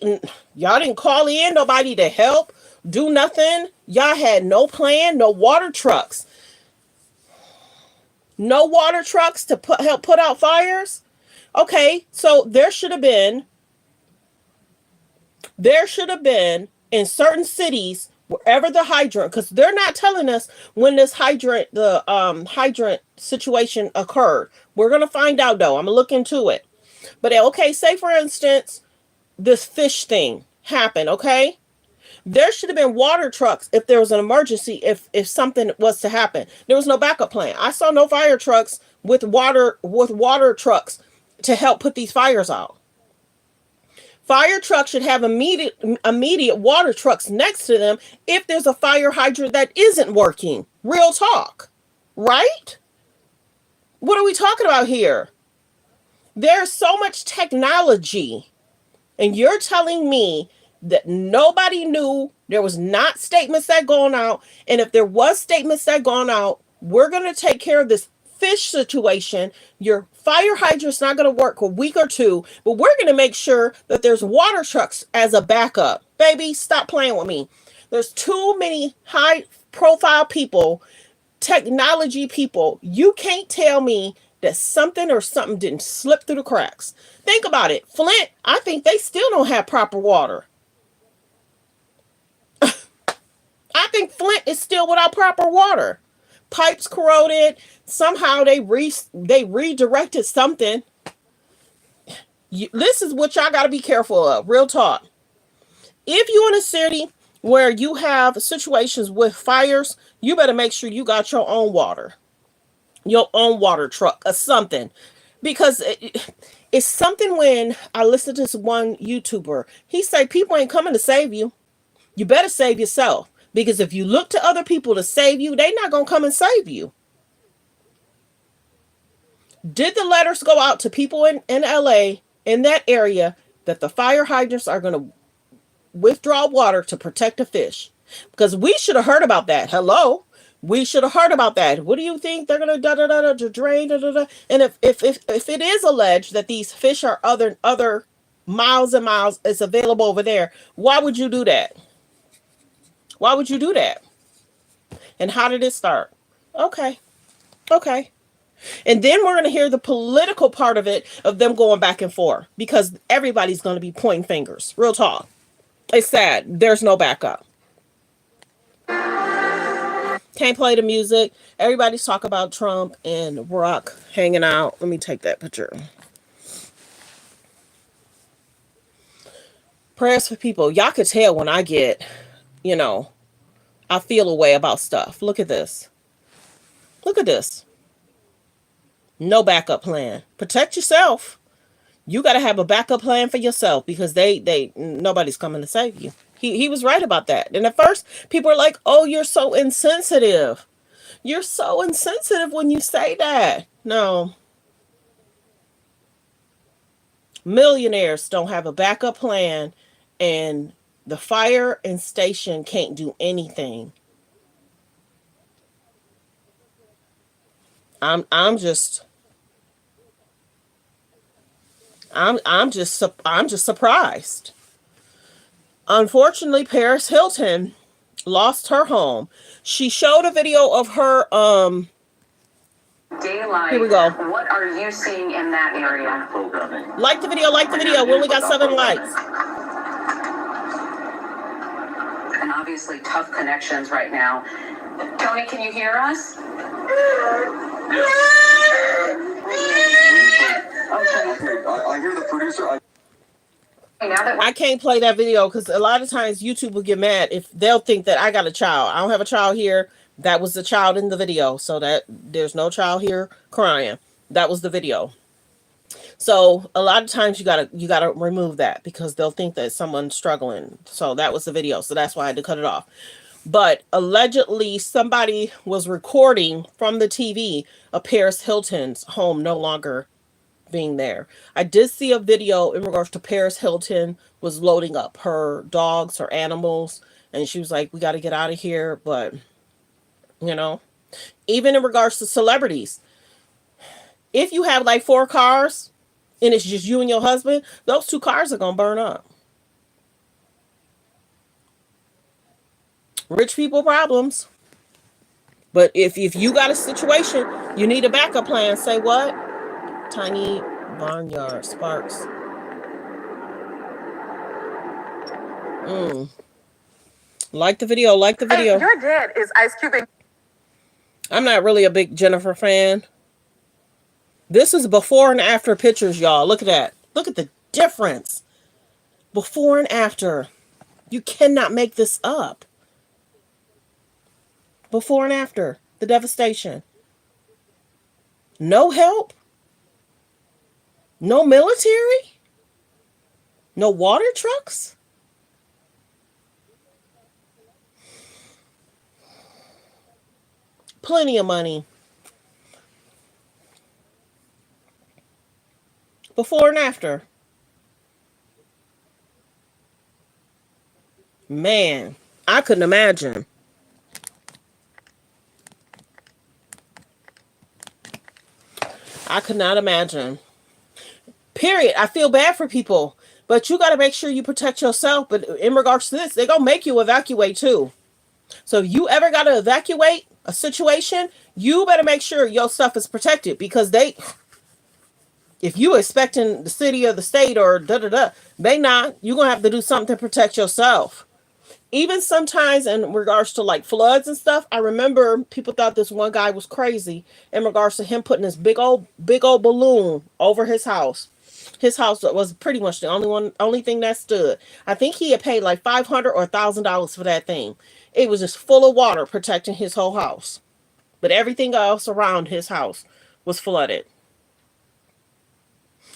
y'all didn't call in nobody to help, do nothing. Y'all had no plan, no water trucks. No water trucks to help put out fires. Okay, so there should have been in certain cities, wherever the hydrant, because they're not telling us when this hydrant situation occurred. We're gonna find out though. I'm gonna look into it. But okay, say for instance, this fish thing happened, okay? There should have been water trucks if there was an emergency, if something was to happen. There was no backup plan. I saw no fire trucks with water trucks to help put these fires out. Fire trucks should have immediate water trucks next to them if there's a fire hydrant that isn't working. Real talk. Right? What are we talking about here? There's so much technology, and you're telling me that nobody knew. There was not statements that gone out, and if there was statements that gone out, we're going to take care of this fish situation. Your fire hydrant's not going to work a week or two, but we're going to make sure that there's water trucks as a backup. Baby, stop playing with me. There's too many high profile people, technology people. You can't tell me that something didn't slip through the cracks. Think about it. Flint, I think they still don't have proper water. I think Flint is still without proper water. Pipes corroded. Somehow they redirected something. This is what y'all got to be careful of. Real talk. If you're in a city where you have situations with fires, you better make sure you got your own water. Your own water truck or something. Because it's something when I listened to this one YouTuber. He said people ain't coming to save you. You better save yourself. Because if you look to other people to save you, they're not going to come and save you. Did the letters go out to people in LA, in that area, that the fire hydrants are going to withdraw water to protect the fish? Because we should have heard about that. Hello? We should have heard about that. What do you think? They're going to drain, And if it is alleged that these fish are other miles and miles is available over there, why would you do that? Why would you do that? And how did it start? Okay. And then we're going to hear the political part of it, of them going back and forth, because everybody's going to be pointing fingers. Real talk. It's sad. There's no backup. Can't play the music. Everybody's talking about Trump and Barack hanging out. Let me take that picture. Prayers for people. Y'all could tell when I get, I feel a way about stuff. Look at this. Look at this. No backup plan. Protect yourself. You got to have a backup plan for yourself, because nobody's coming to save you. He was right about that. And at first, people are like, oh, you're so insensitive. You're so insensitive when you say that. No. Millionaires don't have a backup plan, and the fire and station can't do anything. I'm just surprised. Unfortunately, Paris Hilton lost her home. She showed a video of her daylight. Here we go. What are you seeing in that area? Like the video. We only got 7 likes. And obviously tough connections right now. Tony, can you hear us? Okay, I hear the producer. I can't play that video because a lot of times YouTube will get mad if they'll think that I got a child. I don't have a child here. That was the child in the video. So that there's no child here crying. That was the video. So a lot of times you gotta remove that because they'll think that someone's struggling. So that was the video. So that's why I had to cut it off. But allegedly somebody was recording from the TV of Paris Hilton's home no longer being there. I did see a video in regards to Paris Hilton was loading up her dogs, her animals, and she was like, we got to get out of here. But, you know, even in regards to celebrities, if you have like 4 cars and it's just you and your husband, those 2 cars are going to burn up. Rich people problems. But if you got a situation, you need a backup plan. Say what? Tiny barnyard sparks. Like the video. Like the video. Hey, your dad is Ice Cube. I'm not really a big Jennifer fan. This is before and after pictures, y'all. Look at that. Look at the difference. Before and after. You cannot make this up. Before and after. The devastation. No help. No military. No water trucks. Plenty of money. Before and after. Man, I couldn't imagine. I could not imagine. Period. I feel bad for people, but you got to make sure you protect yourself. But in regards to this, they're going to make you evacuate too. So if you ever got to evacuate a situation, you better make sure your stuff is protected because if you expecting the city or the state or they not, you're going to have to do something to protect yourself. Even sometimes in regards to like floods and stuff, I remember people thought this one guy was crazy in regards to him putting this big old balloon over his house. His house was pretty much the only thing that stood. I think he had paid like $500 or $1,000 for that thing. It was just full of water protecting his whole house. But everything else around his house was flooded.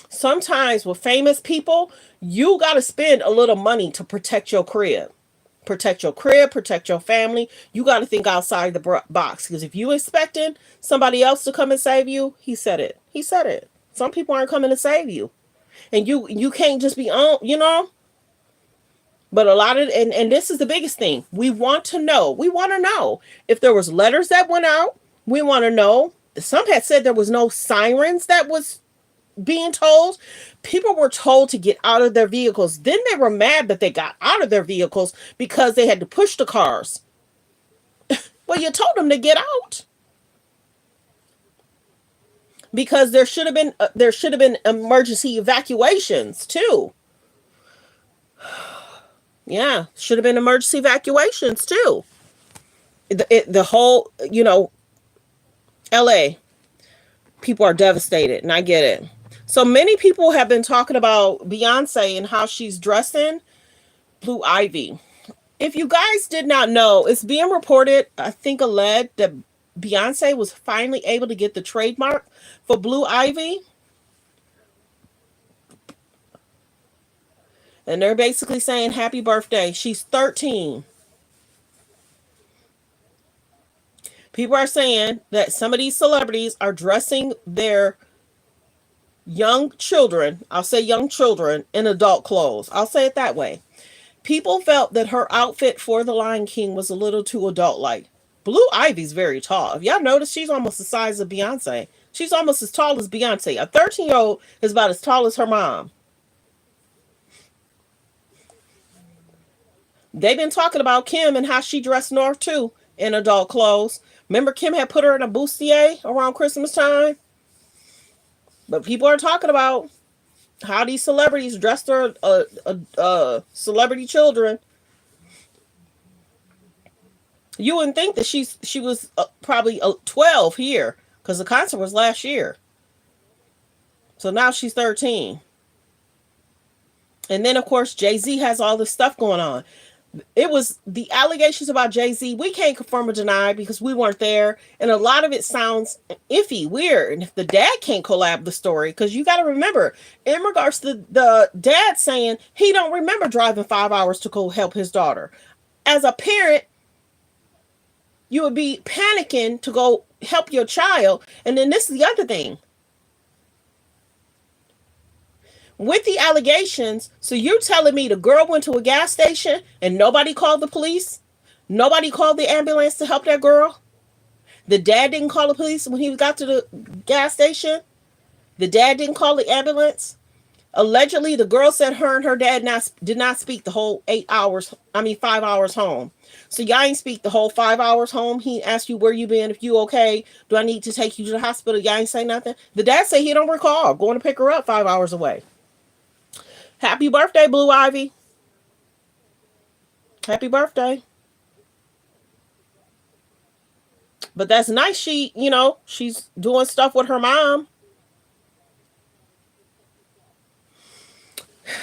Sometimes with famous people, you got to spend a little money to protect your crib. Protect your crib, protect your family. You got to think outside the box. Because if you expecting somebody else to come and save you, he said it. He said it. Some people aren't coming to save you. And you can't just be on, you know. But a lot of, and this is the biggest thing. We want to know if there was letters that went out. We want to know. Some had said there was no sirens that was being told. People were told to get out of their vehicles. Then they were mad that they got out of their vehicles because they had to push the cars. Well, you told them to get out. Because there should have been emergency evacuations too. Yeah, should have been emergency evacuations too. The whole, you know, LA, people are devastated, and I get it. So many people have been talking about Beyonce and how she's dressing Blue Ivy. If you guys did not know, it's being reported, I think alleged, that Beyonce was finally able to get the trademark for Blue Ivy. And they're basically saying happy birthday. She's 13. People are saying that some of these celebrities are dressing their young children, I'll say young children, in adult clothes. I'll say it that way. People felt that her outfit for The Lion King was a little too adult-like. Blue Ivy's very tall. If y'all notice, she's almost the size of Beyonce. She's almost as tall as Beyonce. A 13-year-old is about as tall as her mom. They've been talking about Kim and how she dressed north too in adult clothes. Remember Kim had put her in a bustier around Christmas time? But people are talking about how these celebrities dressed their celebrity children. You wouldn't think that she was probably 12 here because the concert was last year. So now she's 13. And then, of course, Jay-Z has all this stuff going on. It was the allegations about Jay-Z. We can't confirm or deny because we weren't there. And a lot of it sounds iffy, weird. And if the dad can't collab the story, because you got to remember, in regards to the dad saying he don't remember driving 5 hours to go help his daughter. As a parent, you would be panicking to go help your child. And then this is the other thing. With the allegations, so you're telling me the girl went to a gas station and nobody called the police? Nobody called the ambulance to help that girl? The dad didn't call the police when he got to the gas station? The dad didn't call the ambulance? Allegedly, the girl said her and her dad did not speak the whole 5 hours home. So y'all ain't speak the whole 5 hours home. He asked you where you been, if you okay, do I need to take you to the hospital? Y'all ain't say nothing. The dad said he don't recall going to pick her up 5 hours away. Happy birthday, Blue Ivy. Happy birthday. But that's nice. She's doing stuff with her mom.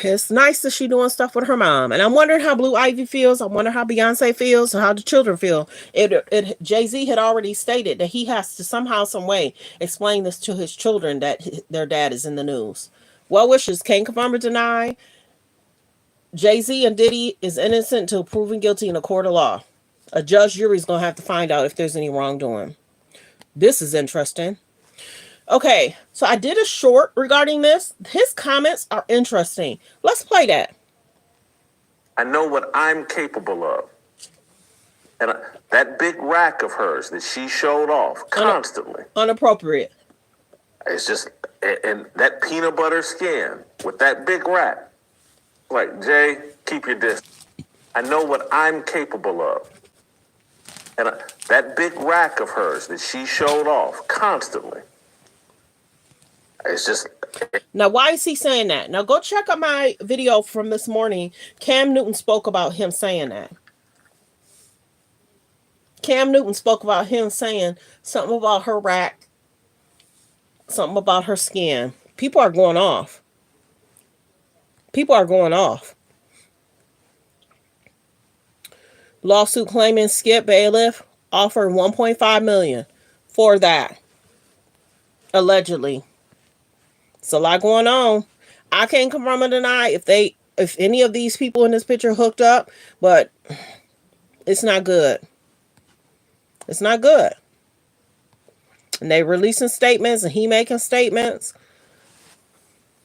It's nice that she's doing stuff with her mom. And I'm wondering how Blue Ivy feels. I wonder how Beyonce feels and how the children feel. Jay-Z had already stated that he has to somehow, some way explain this to his children that their dad is in the news. Well wishes, can't confirm or deny. Jay-Z and Diddy is innocent until proven guilty in a court of law. A judge jury is going to have to find out if there's any wrongdoing. This is interesting. Okay, so I did a short regarding this. His comments are interesting. Let's play that. I know what I'm capable of. And that big rack of hers that she showed off constantly. Inappropriate. It's just, and that peanut butter skin with that big rack. Like, Jay, keep your distance. I know what I'm capable of. And that big rack of hers that she showed off constantly. It's just. Now, why is he saying that? Now, go check out my video from this morning. Cam Newton spoke about him saying that. Cam Newton spoke about him saying something about her rack, something about her skin. People are going off. People are going off. Lawsuit claiming Skip Bailiff offered $1.5 million for that. Allegedly. It's a lot going on. I can't confirm or deny if any of these people in this picture hooked up, but it's not good. It's not good. And they releasing statements and he making statements.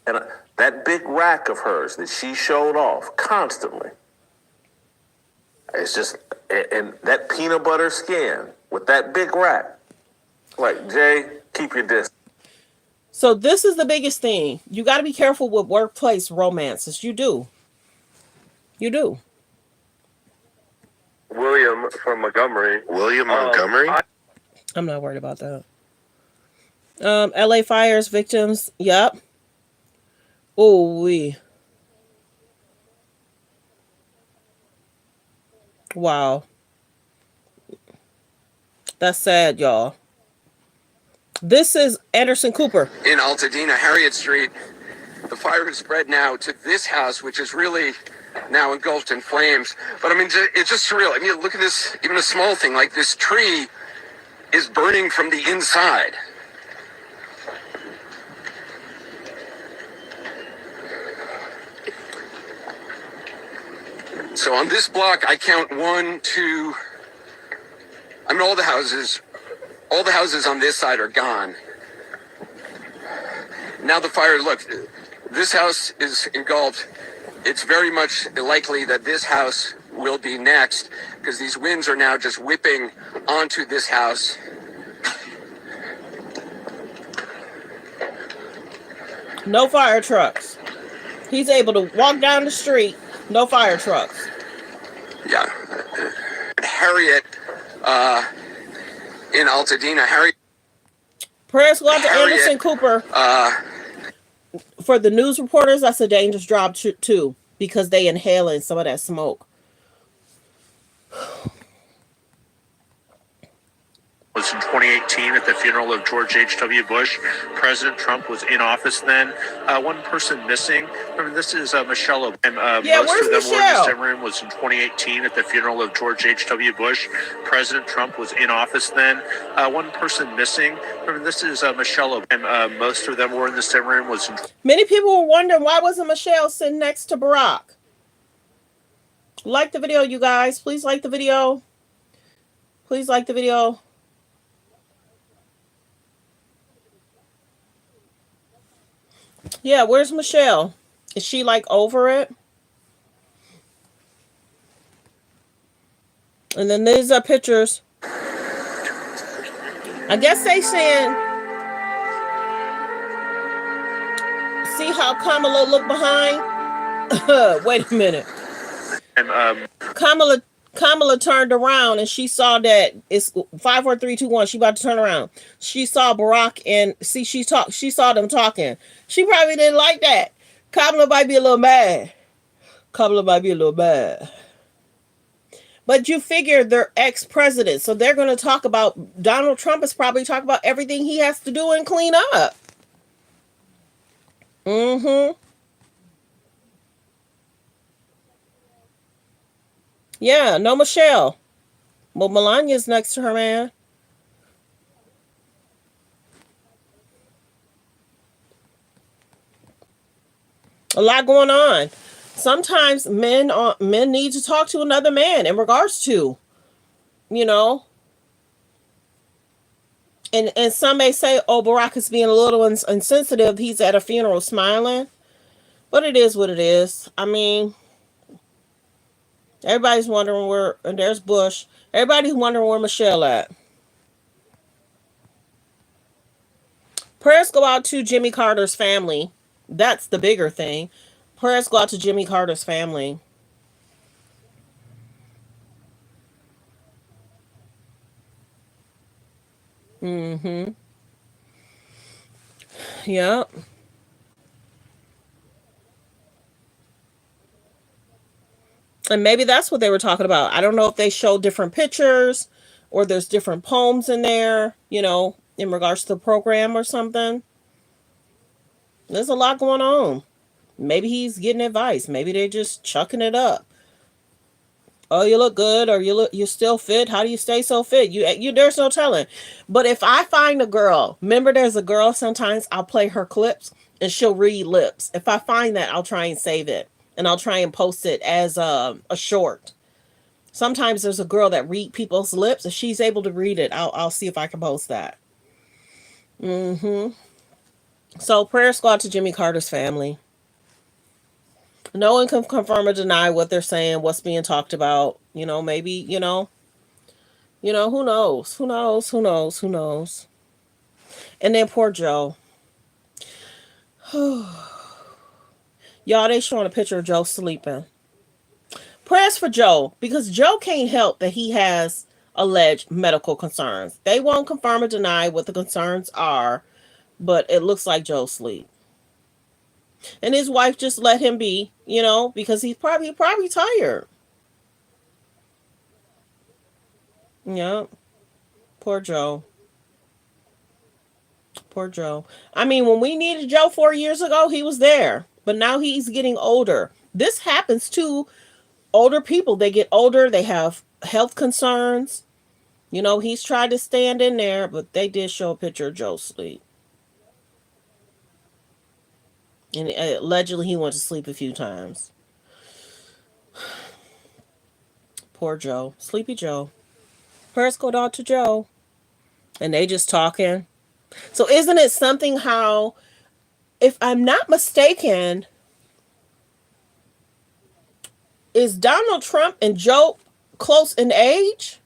And that big rack of hers that she showed off constantly. It's just, and that peanut butter skin with that big rack. Like, Jay, keep your distance. So this is the biggest thing. You got to be careful with workplace romances. You do. You do. William from Montgomery. William Montgomery? I'm not worried about that. LA fires victims. Yep. Oh, wow. That's sad, y'all. This is Anderson Cooper. In Altadena, Harriet Street, the fire has spread now to this house, which is really now engulfed in flames. But I mean, it's just surreal. I mean, look at this, even a small thing like this tree is burning from the inside. So on this block, I count 1, 2, I mean, all the houses on this side are gone. Now the fire, look, this house is engulfed. It's very much likely that this house will be next because these winds are now just whipping onto this house. No fire trucks. He's able to walk down the street. No fire trucks. Yeah. Harriet, in Altadena, Harriet. Prayers go out to Anderson Cooper. For the news reporters, that's a dangerous job too, because they inhaling some of that smoke. Was was in 2018 at the funeral of George H.W. Bush. President Trump was in office then. One person missing. Remember, this is Michelle Obama. Yeah, Most where's of them were in the Michelle? same room. Was in 2018 at the funeral of George H.W. Bush. President Trump was in office then. One person missing. Remember, this is Michelle Obama. Most of them were in the same room. Was in Many people were wondering why wasn't Michelle sitting next to Barack. Like the video, you guys. Please like the video. Please like the video. Yeah, where's Michelle? Is she like over it? And then these are pictures. I guess they saying, see how Kamala looked behind? Wait a minute. Kamala turned around and she saw that it's 5, 4, 3, 2, 1. She about to turn around. She saw Barack and see she saw them talking. She probably didn't like that. Kamala might be a little mad. But you figure they're ex-presidents, so they're going to talk about, Donald Trump is probably talking about everything he has to do and clean up. Yeah, no Michelle. Well, Melania's next to her, man. A lot going on. Sometimes men need to talk to another man in regards to, you know. And some may say, oh, Barack is being a little insensitive. He's at a funeral smiling. But it is what it is. I mean, everybody's wondering where, and there's Bush. Everybody's wondering where Michelle at. Prayers go out to Jimmy Carter's family. That's the bigger thing. Prayers go out to Jimmy Carter's family. Yep. And maybe that's what they were talking about. I don't know if they show different pictures or there's different poems in there, you know, in regards to the program or something. There's a lot going on. Maybe he's getting advice. Maybe they're just chucking it up. Oh, you look good, or you're still fit. How do you stay so fit? You there's no telling. But if I find a girl, remember there's a girl, sometimes I'll play her clips and she'll read lips. If I find that, I'll try and save it. And I'll try and post it as a short. Sometimes there's a girl that read people's lips. If she's able to read it, I'll see if I can post that. So prayers go out to Jimmy Carter's family. No one can confirm or deny what they're saying, what's being talked about. You know, maybe, who knows? Who knows? And then poor Joe. Y'all, they showing a picture of Joe sleeping. Prayers for Joe, because Joe can't help that he has alleged medical concerns. They won't confirm or deny what the concerns are, but it looks like Joe's asleep. And his wife just let him be, because he's probably tired. Yeah. Poor Joe. Poor Joe. I mean, when we needed Joe 4 years ago, he was there. But now he's getting older. This happens to older people. They get older. They have health concerns. He's tried to stand in there, but they did show a picture of Joe sleep. And allegedly he went to sleep a few times. Poor Joe. Sleepy Joe. Prayers go out to Joe. And they just talking. So isn't it something how, if I'm not mistaken, is Donald Trump and Joe close in age?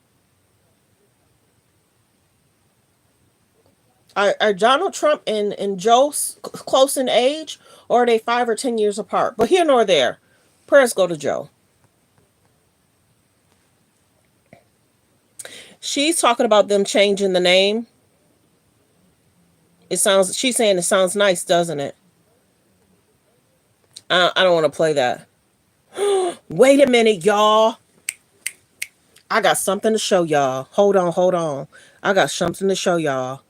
Are Donald Trump and Joe close in age? Or are they 5 or 10 years apart? But here nor there. Prayers go to Joe. She's talking about them changing the name. She's saying it sounds nice, doesn't it? I don't want to play that. Wait a minute, y'all. I got something to show y'all. Hold on. I got something to show y'all.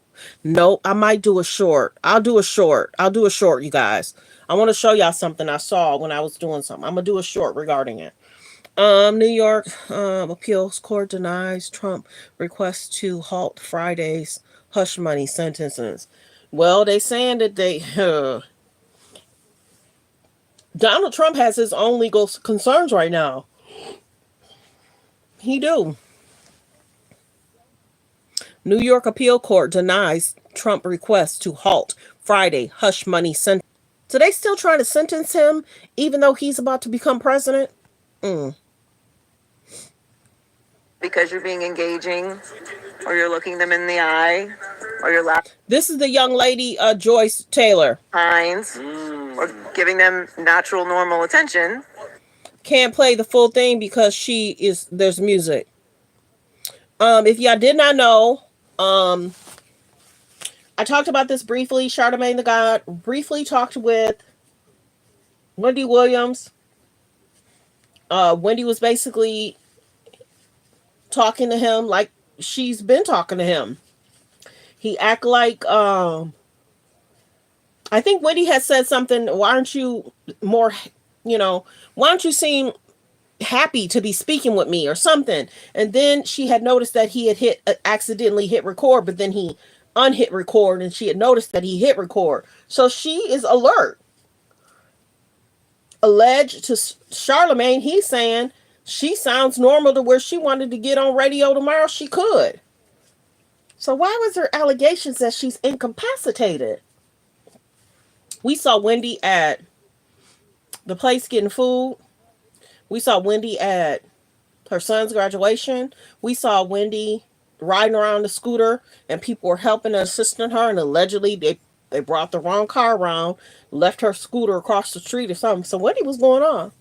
Nope, I might do a short. I'll do a short. I'll do a short, you guys. I want to show y'all something I saw when I was doing something. I'm gonna do a short regarding it. New York appeals court denies Trump request to halt Friday's hush money sentences. Well, they saying that they Donald Trump has his own legal concerns right now. He do. New York appeal court denies Trump request to halt Friday hush money sentence. So they still trying to sentence him even though he's about to become president? Because you're being engaging, or you're looking them in the eye, or you're laughing. This is the young lady, Joyce Taylor. Or giving them natural, normal attention. Can't play the full thing because there's music. If y'all did not know, I talked about this briefly. Charlamagne the God briefly talked with Wendy Williams. Wendy was basically talking to him like she's been talking to him. He act like I think Wendy has said something. Why aren't you more, why don't you seem happy to be speaking with me or something? And then she had noticed that he had accidentally hit record, but then he unhit record, and she had noticed that he hit record. So she is alert. Alleged to Charlamagne, he's saying she sounds normal to where she wanted to get on radio tomorrow. She could. So why was there allegations that she's incapacitated? We saw Wendy at the place getting food. We saw Wendy at her son's graduation. We saw Wendy riding around the scooter and people were helping and assisting her, and allegedly they brought the wrong car around, left her scooter across the street or something. So Wendy was going on.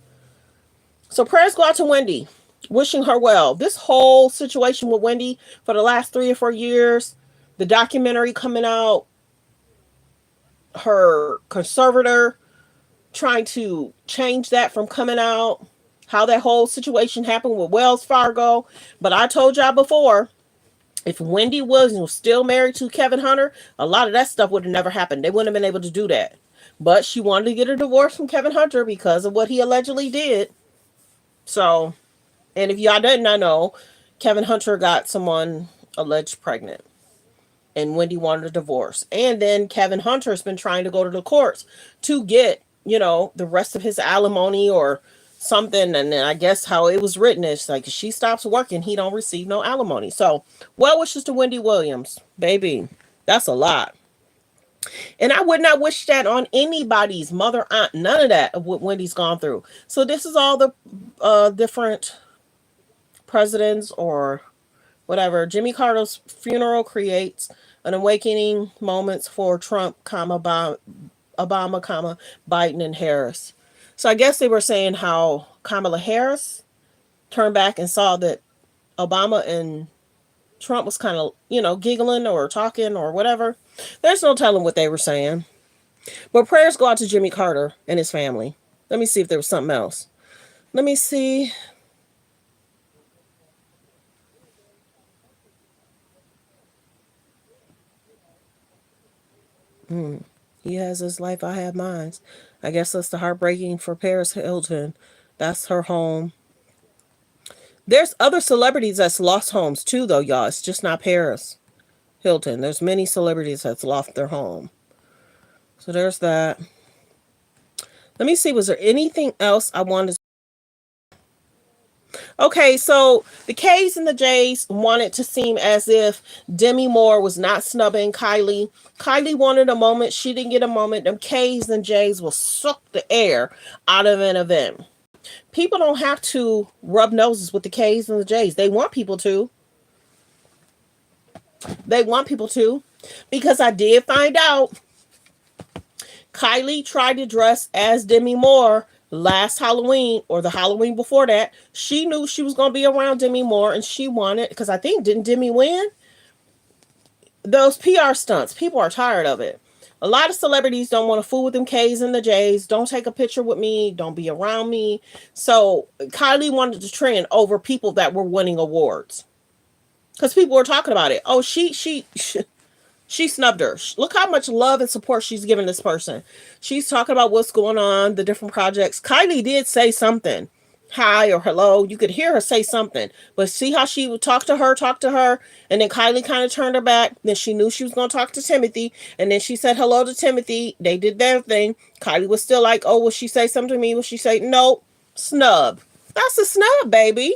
So prayers go out to Wendy, wishing her well. This whole situation with Wendy for the last 3 or 4 years, the documentary coming out, her conservator trying to change that from coming out, how that whole situation happened with Wells Fargo. But I told y'all before, if Wendy Williams was still married to Kevin Hunter, a lot of that stuff would have never happened. They wouldn't have been able to do that. But she wanted to get a divorce from Kevin Hunter because of what he allegedly did. So, and if y'all didn't know, Kevin Hunter got someone alleged pregnant. And Wendy wanted a divorce. And then Kevin Hunter's been trying to go to the courts to get, the rest of his alimony or something. And then I guess how it was written is like, if she stops working, he don't receive no alimony. So, well wishes to Wendy Williams. Baby, that's a lot. And I would not wish that on anybody's mother, aunt, none of that of what Wendy's gone through. So this is all the different presidents or whatever. Jimmy Carter's funeral creates an awakening moments for Trump, Obama, Biden, and Harris. So I guess they were saying how Kamala Harris turned back and saw that Obama and Trump was kind of, giggling or talking or whatever. There's no telling what they were saying. But prayers go out to Jimmy Carter and his family. Let me see if there was something else. Let me see. He has his life, I have mine. I guess that's the heartbreaking for Paris Hilton. That's her home. There's other celebrities that's lost homes too, though, y'all. It's just not Paris Hilton. There's many celebrities that's lost their home. So there's that. Let me see. Was there anything else I wanted to... Okay, so the K's and the J's wanted to seem as if Demi Moore was not snubbing Kylie. Kylie wanted a moment. She didn't get a moment. Them K's and J's will suck the air out of an event. People don't have to rub noses with the K's and the J's. They want people to. They want people to. Because I did find out Kylie tried to dress as Demi Moore last Halloween or the Halloween before that. She knew she was going to be around Demi Moore and she wanted, because I think, didn't Demi win? Those PR stunts, people are tired of it. A lot of celebrities don't want to fool with them K's and the J's. Don't take a picture with me. Don't be around me. So Kylie wanted to trend over people that were winning awards. Because people were talking about it. Oh, she snubbed her. Look how much love and support she's giving this person. She's talking about what's going on, the different projects. Kylie did say something. Hi or hello. You could hear her say something. But see how she would talk to her, and then Kylie kind of turned her back. Then she knew she was going to talk to Timothy. And then she said hello to Timothy. They did their thing. Kylie was still like, oh, will she say something to me? Will she say, no, snub. That's a snub, baby.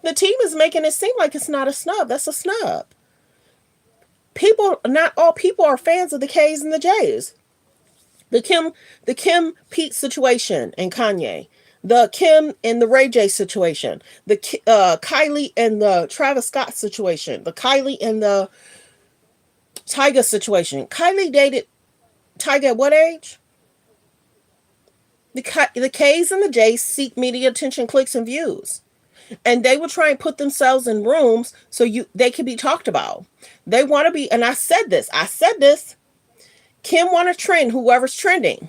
The team is making it seem like it's not a snub. That's a snub. Not all people are fans of the K's and the J's. The Kim Pete situation and Kanye, the Kim and the Ray J situation, the Kylie and the Travis Scott situation, the Kylie and the Tyga situation. Kylie dated Tyga at what age? The K's and the J's seek media attention, clicks, and views. And they will try and put themselves in rooms so they can be talked about. They want to be, and I said this. Kim want to trend whoever's trending.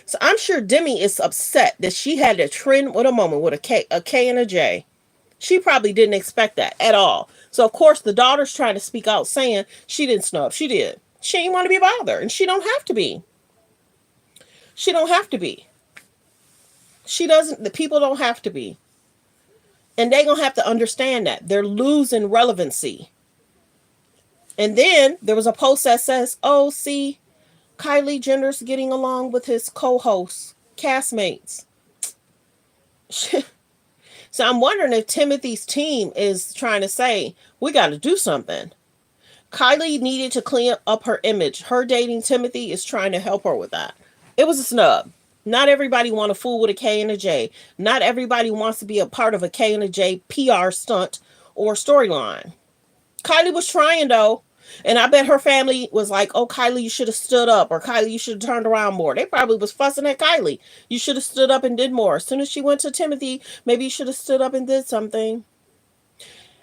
So I'm sure Demi is upset that she had to trend with a moment with a K and a J. She probably didn't expect that at all. So of course the daughter's trying to speak out saying she didn't snub. She did. She didn't want to be bothered, and she don't have to be. She don't have to be. She doesn't. The people don't have to be. And they're going to have to understand that. They're losing relevancy. And then there was a post that says, oh, see, Kylie Jenner's getting along with his co-hosts, castmates. So I'm wondering if Timothy's team is trying to say, we got to do something. Kylie needed to clean up her image. Her dating Timothy is trying to help her with that. It was a snub. Not everybody want to fool with a K and a J. Not everybody wants to be a part of a K and a J PR stunt or storyline. Kylie was trying though. And I bet her family was like, oh, Kylie, you should have stood up. Or Kylie, you should have turned around more. They probably was fussing at Kylie. You should have stood up and did more. As soon as she went to Timothy, maybe you should have stood up and did something.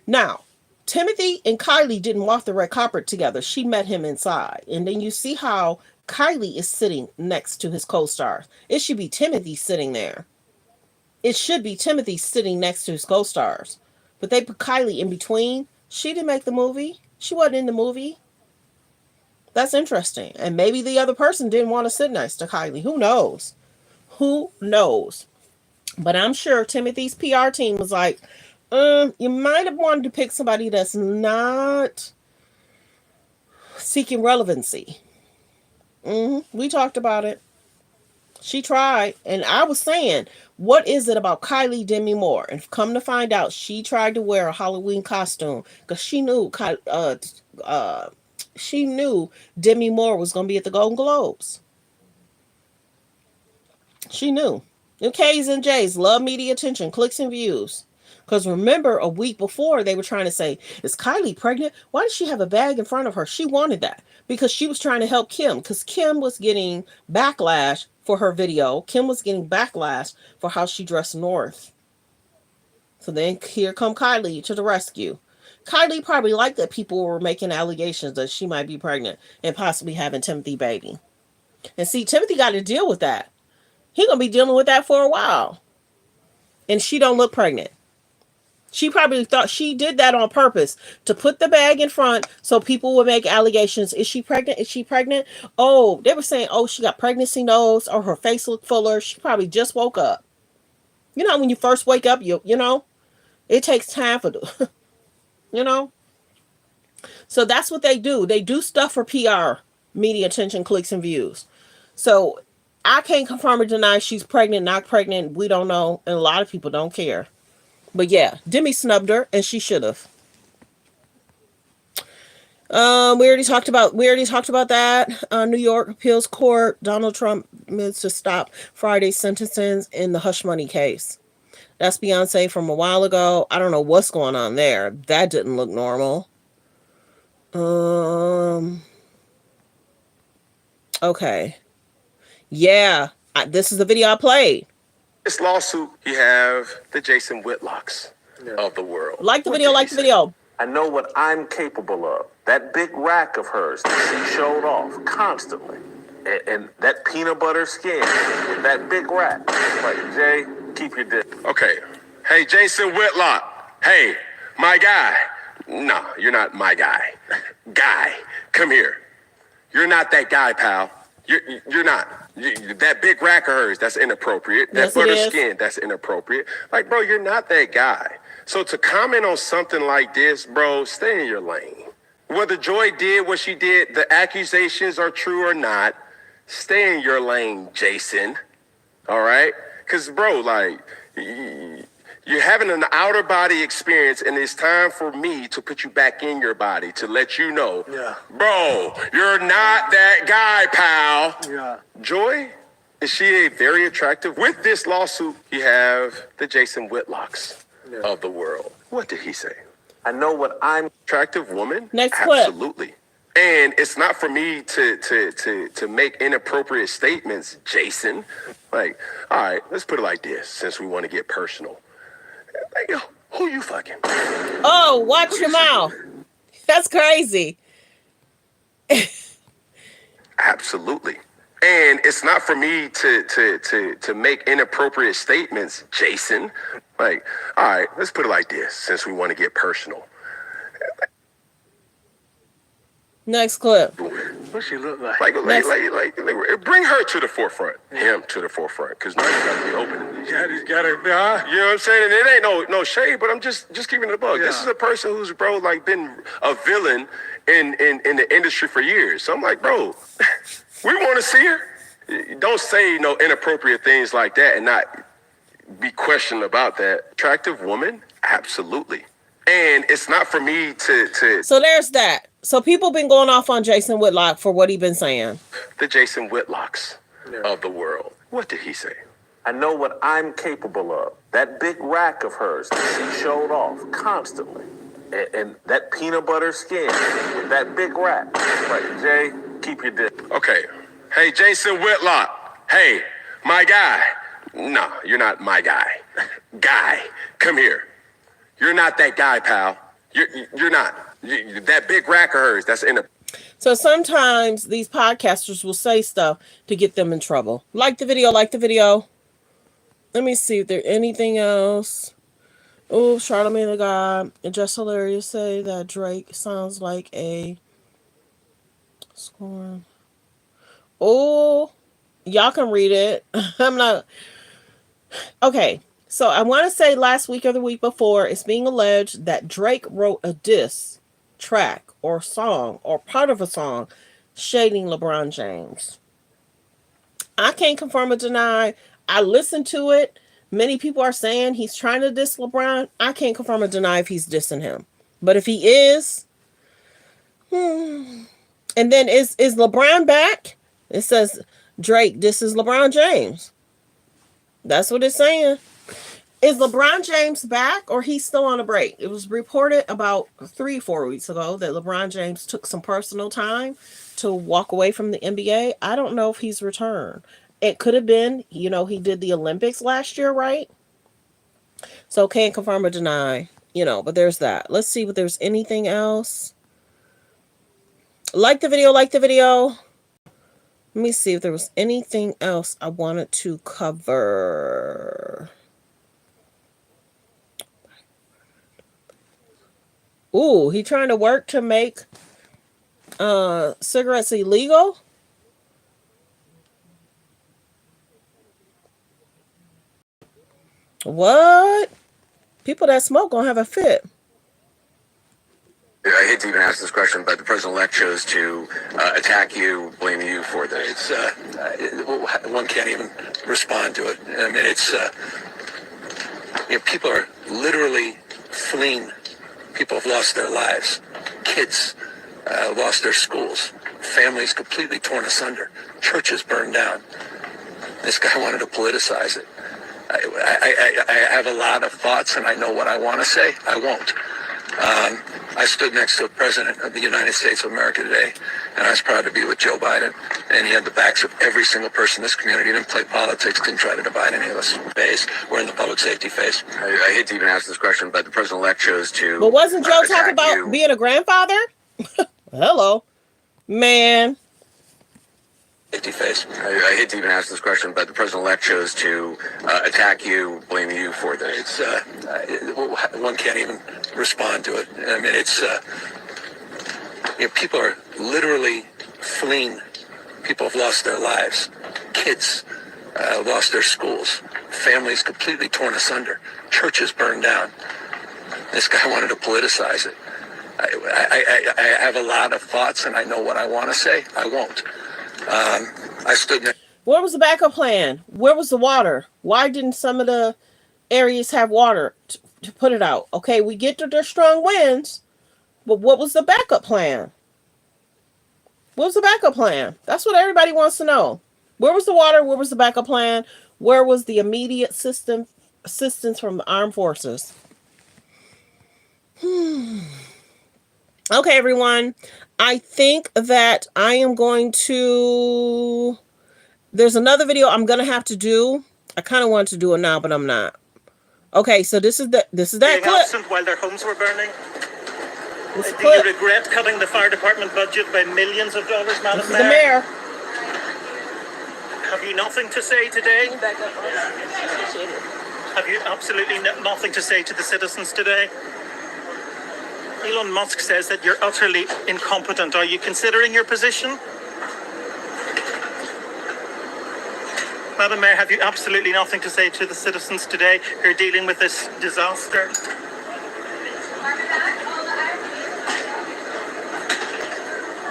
Now, Timothy and Kylie didn't walk the red carpet together. She met him inside. And then you see how Kylie is sitting next to his co-stars. It should be Timothy sitting there. It should be Timothy sitting next to his co-stars. But they put Kylie in between. She didn't make the movie. She wasn't in the movie. That's interesting. And maybe the other person didn't want to sit next to Kylie. Who knows? Who knows? But I'm sure Timothy's PR team was like, you might have wanted to pick somebody that's not seeking relevancy. We talked about it. She tried. And I was saying, what is it about Kylie Demi Moore? And come to find out, she tried to wear a Halloween costume because she knew Demi Moore was going to be at the Golden Globes. She knew. The K's and J's love media attention, clicks and views. Because remember, a week before, they were trying to say, is Kylie pregnant? Why does she have a bag in front of her? She wanted that because she was trying to help Kim, because Kim was getting backlash for her video. Kim was getting backlash for how she dressed North. So then here come Kylie to the rescue. Kylie probably liked that people were making allegations that she might be pregnant and possibly having Timothy baby. And see, Timothy got to deal with that. He's going to be dealing with that for a while. And she don't look pregnant. She probably thought she did that on purpose to put the bag in front so people would make allegations. Is she pregnant? Is she pregnant? Oh, they were saying, oh, she got pregnancy nose or her face looked fuller. She probably just woke up. You know, when you first wake up, you know, it takes time for you know. So that's what they do. They do stuff for PR, media attention, clicks, and views. So I can't confirm or deny she's pregnant, not pregnant. We don't know. And a lot of people don't care. But yeah, Demi snubbed her, and she should have. We already talked about that. New York appeals court. Donald Trump meant to stop Friday's sentencing in the hush money case. That's Beyonce from a while ago. I don't know what's going on there. That didn't look normal. Okay. Yeah, this is the video I played. This lawsuit, you have the Jason Whitlocks of the world. Like the video. I know what I'm capable of. That big rack of hers that she showed off constantly. And that peanut butter skin, that big rack. Like, Jay, keep your distance. Okay. Hey, Jason Whitlock. Hey, my guy. No, you're not my guy. Guy, come here. You're not that guy, pal. You're not. That big rack of hers, that's inappropriate. That Yes, it butter is. skin, that's inappropriate. Like, bro, you're not that guy. So to comment on something like this, bro, stay in your lane. Whether Joy did what she did, the accusations are true or not, stay in your lane, Jason. All right? Because, bro, like, you're having an outer body experience, and it's time for me to put you back in your body to let you know, bro, you're not that guy, pal. Yeah. Joy, is she a very attractive? With this lawsuit, you have the Jason Whitlocks of the world. What did he say? I know what I'm attractive woman. Next clip. Absolutely. And it's not for me to make inappropriate statements, Jason. Like, all right, let's put it like this, since we want to get personal. Like, yo, who you fucking? Oh, watch your mouth. That's crazy. Absolutely. And it's not for me to make inappropriate statements, Jason. Like, all right, let's put it like this, since we want to get personal. Next clip. What she look like? Like, bring her to the forefront, him to the forefront, because now you got to be open. You got her, You know what I'm saying? And it ain't no shade, but I'm just keeping it a bug. This is a person who's, bro, like been a villain in the industry for years. So I'm like, bro, we want to see her. Don't say no inappropriate things like that and not be questioned about that. Attractive woman? Absolutely. And it's not for me to So there's that. So people been going off on Jason Whitlock for what he been saying. the Jason Whitlocks of the world. What did he say? I know what I'm capable of. That big rack of hers that she showed off constantly. And that peanut butter skin with that big rack. Like, Jay, keep your distance. Okay. Hey, Jason Whitlock. Hey, my guy. No, you're not my guy. Guy, come here. You're not that guy, pal. You're not. That big rack of hers, that's in a... So sometimes these podcasters will say stuff to get them in trouble. Like the video. Let me see if there's anything else. Oh, Charlamagne the God and Just Hilarious say that Drake sounds like a scorn. Oh, y'all can read it. I'm not... Okay, so I want to say last week or the week before, it's being alleged that Drake wrote a diss track or song or part of a song shading LeBron James. I can't confirm or deny. I listened to it. Many people are saying he's trying to diss LeBron. I can't confirm or deny if he's dissing him. But if he is, and then is LeBron back? It says Drake disses LeBron James. That's what it's saying. Is LeBron James back or he's still on a break? It was reported about 3-4 weeks ago that LeBron James took some personal time to walk away from the NBA. I don't know if he's returned. It could have been, he did the Olympics last year, right? So can't confirm or deny, but there's that. Let's see if there's anything else. Like the video. Let me see if there was anything else I wanted to cover. Ooh, he trying to work to make cigarettes illegal? What? People that smoke gonna have a fit. I hate to even ask this question, but the president-elect chose to attack you, blame you for this. One can't even respond to it. I mean, it's people are literally fleeing. People have lost their lives. Kids lost their schools. Families completely torn asunder. Churches burned down. This guy wanted to politicize it. I have a lot of thoughts, and I know what I want to say. I won't. I stood next to the President of the United States of America today, and I was proud to be with Joe Biden. And he had the backs of every single person in this community. He didn't play politics, didn't try to divide any of us. We're in the public safety phase. I hate to even ask this question, but the president-elect chose to... But wasn't Joe talking about being a grandfather? Hello. Man. Safety phase. I hate to even ask this question, but the president-elect chose to attack you, blame you for this. One can't even respond to it. I mean, it's people are literally fleeing. People have lost their lives. Kids lost their schools. Families completely torn asunder. Churches burned down. This guy wanted to politicize it. I have a lot of thoughts, and I know what I want to say. I won't. I stood next. Where was the backup plan? Where was the water? Why didn't some of the areas have water to put it out? Okay, we get that there's strong winds, but what was the backup plan? What was the backup plan? That's what everybody wants to know. Where was the water? Where was the backup plan? Where was the immediate assistance from the armed forces? Okay, everyone. I think that I am going to... There's another video I'm going to have to do. I kind of want to do it now, but I'm not. Okay, so this is that Being clip. absent while their homes were burning. This Do clip. you regret cutting the fire department budget by millions of dollars, Madam This is Mayor? the mayor. Have you nothing to say today? Have you absolutely nothing to say to the citizens today? Elon Musk says that you're utterly incompetent. Are you considering your position? Madam Mayor, have you absolutely nothing to say to the citizens today who are dealing with this disaster?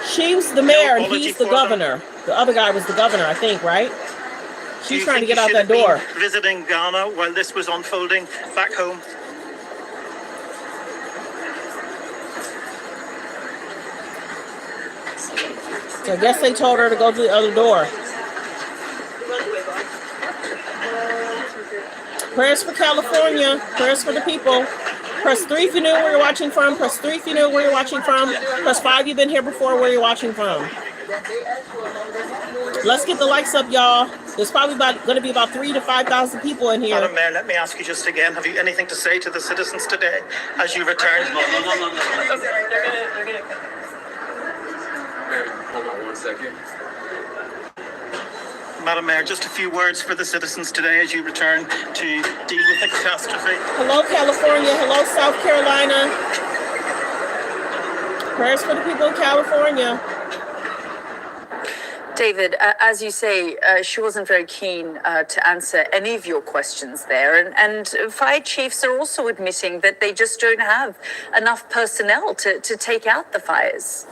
She was the mayor and he's the governor. The other guy was the governor, I think, right? She's trying to get out that door. Visiting Ghana while this was unfolding back home. So I guess they told her to go to the other door. Prayers for California. Prayers for the people. Press 3 if you know where you're watching from. Press 3 if you know where you're watching from. Press 5 you've been here before where you're watching from. Let's get the likes up, y'all. There's probably going to be about 3,000 to 5,000 people in here. Madam Mayor, let me ask you just again, have you anything to say to the citizens today as you return? Hold on 1 second. Madam Mayor, just a few words for the citizens today as you return to deal with the catastrophe. Hello, California. Hello, South Carolina. Prayers for the people of California. David, as you say, she wasn't very keen to answer any of your questions there. And fire chiefs are also admitting that they just don't have enough personnel to take out the fires.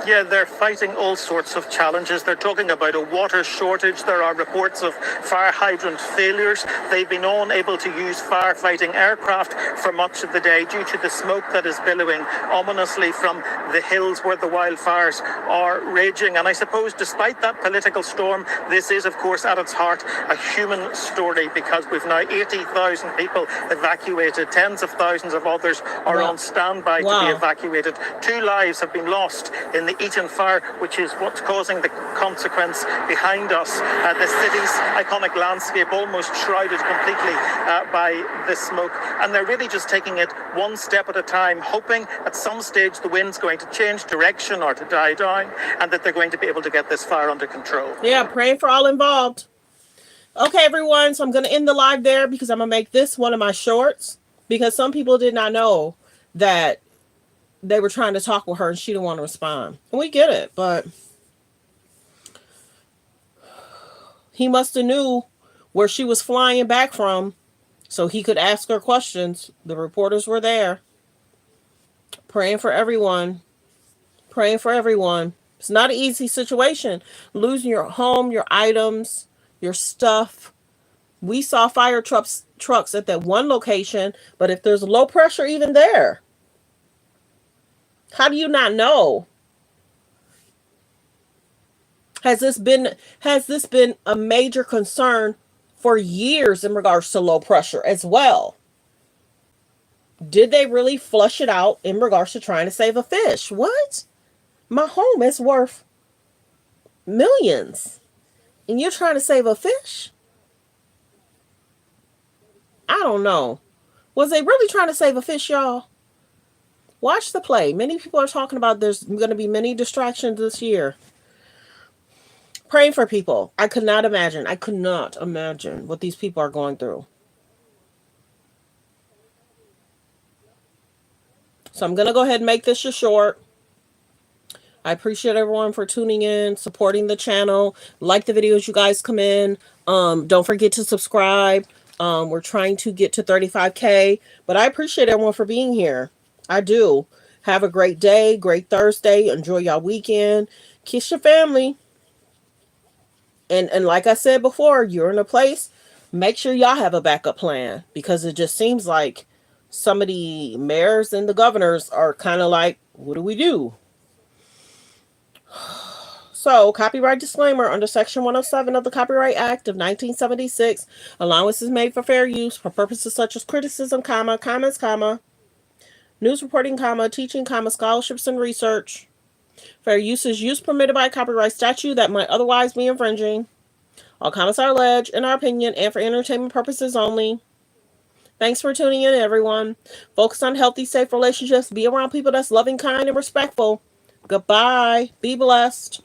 Yeah, they're fighting all sorts of challenges. They're talking about a water shortage. There are reports of fire hydrant failures. They've been unable to use firefighting aircraft for much of the day due to the smoke that is billowing ominously from the hills where the wildfires are raging. And I suppose despite that political storm, this is, of course, at its heart, a human story, because we've now 80,000 people evacuated. Tens of thousands of others are on standby to be evacuated. 2 lives have been lost in the Eaton fire, which is what's causing the consequence behind us. The city's iconic landscape almost shrouded completely by the smoke. And they're really just taking it one step at a time, hoping at some stage the wind's going to change direction or to die down, and that they're going to be able to get this fire under control. Yeah, praying for all involved. Okay, everyone, so I'm going to end the live there because I'm going to make this one of my shorts, because some people did not know that they were trying to talk with her and she didn't want to respond. And we get it, but he must have knew where she was flying back from so he could ask her questions. The reporters were there. Praying for everyone. Praying for everyone. It's not an easy situation. Losing your home, your items, your stuff. We saw fire trucks at that one location, but if there's low pressure even there, how do you not know? Has this been a major concern for years in regards to low pressure as well? Did they really flush it out in regards to trying to save a fish? What? My home is worth millions, and you're trying to save a fish? I don't know. Was they really trying to save a fish, y'all? Watch the play. Many people are talking about there's going to be many distractions this year. Praying for people. I could not imagine what these people are going through. So I'm going to go ahead and make this short. I appreciate everyone for tuning in, supporting the channel. Like the videos you guys come in. Don't forget to subscribe. We're trying to get to 35K. But I appreciate everyone for being here. I do. Have a great day, great Thursday. Enjoy y'all weekend. Kiss your family. And like I said before, you're in a place, make sure y'all have a backup plan. Because it just seems like some of the mayors and the governors are kind of like, what do we do? So, copyright disclaimer under Section 107 of the Copyright Act of 1976, allowance is made for fair use for purposes such as criticism, comments, news reporting, teaching, scholarships and research. Fair use is use permitted by copyright statute that might otherwise be infringing. All comments are alleged, in our opinion, and for entertainment purposes only. Thanks for tuning in, everyone. Focus on healthy, safe relationships. Be around people that's loving, kind, and respectful. Goodbye. Be blessed.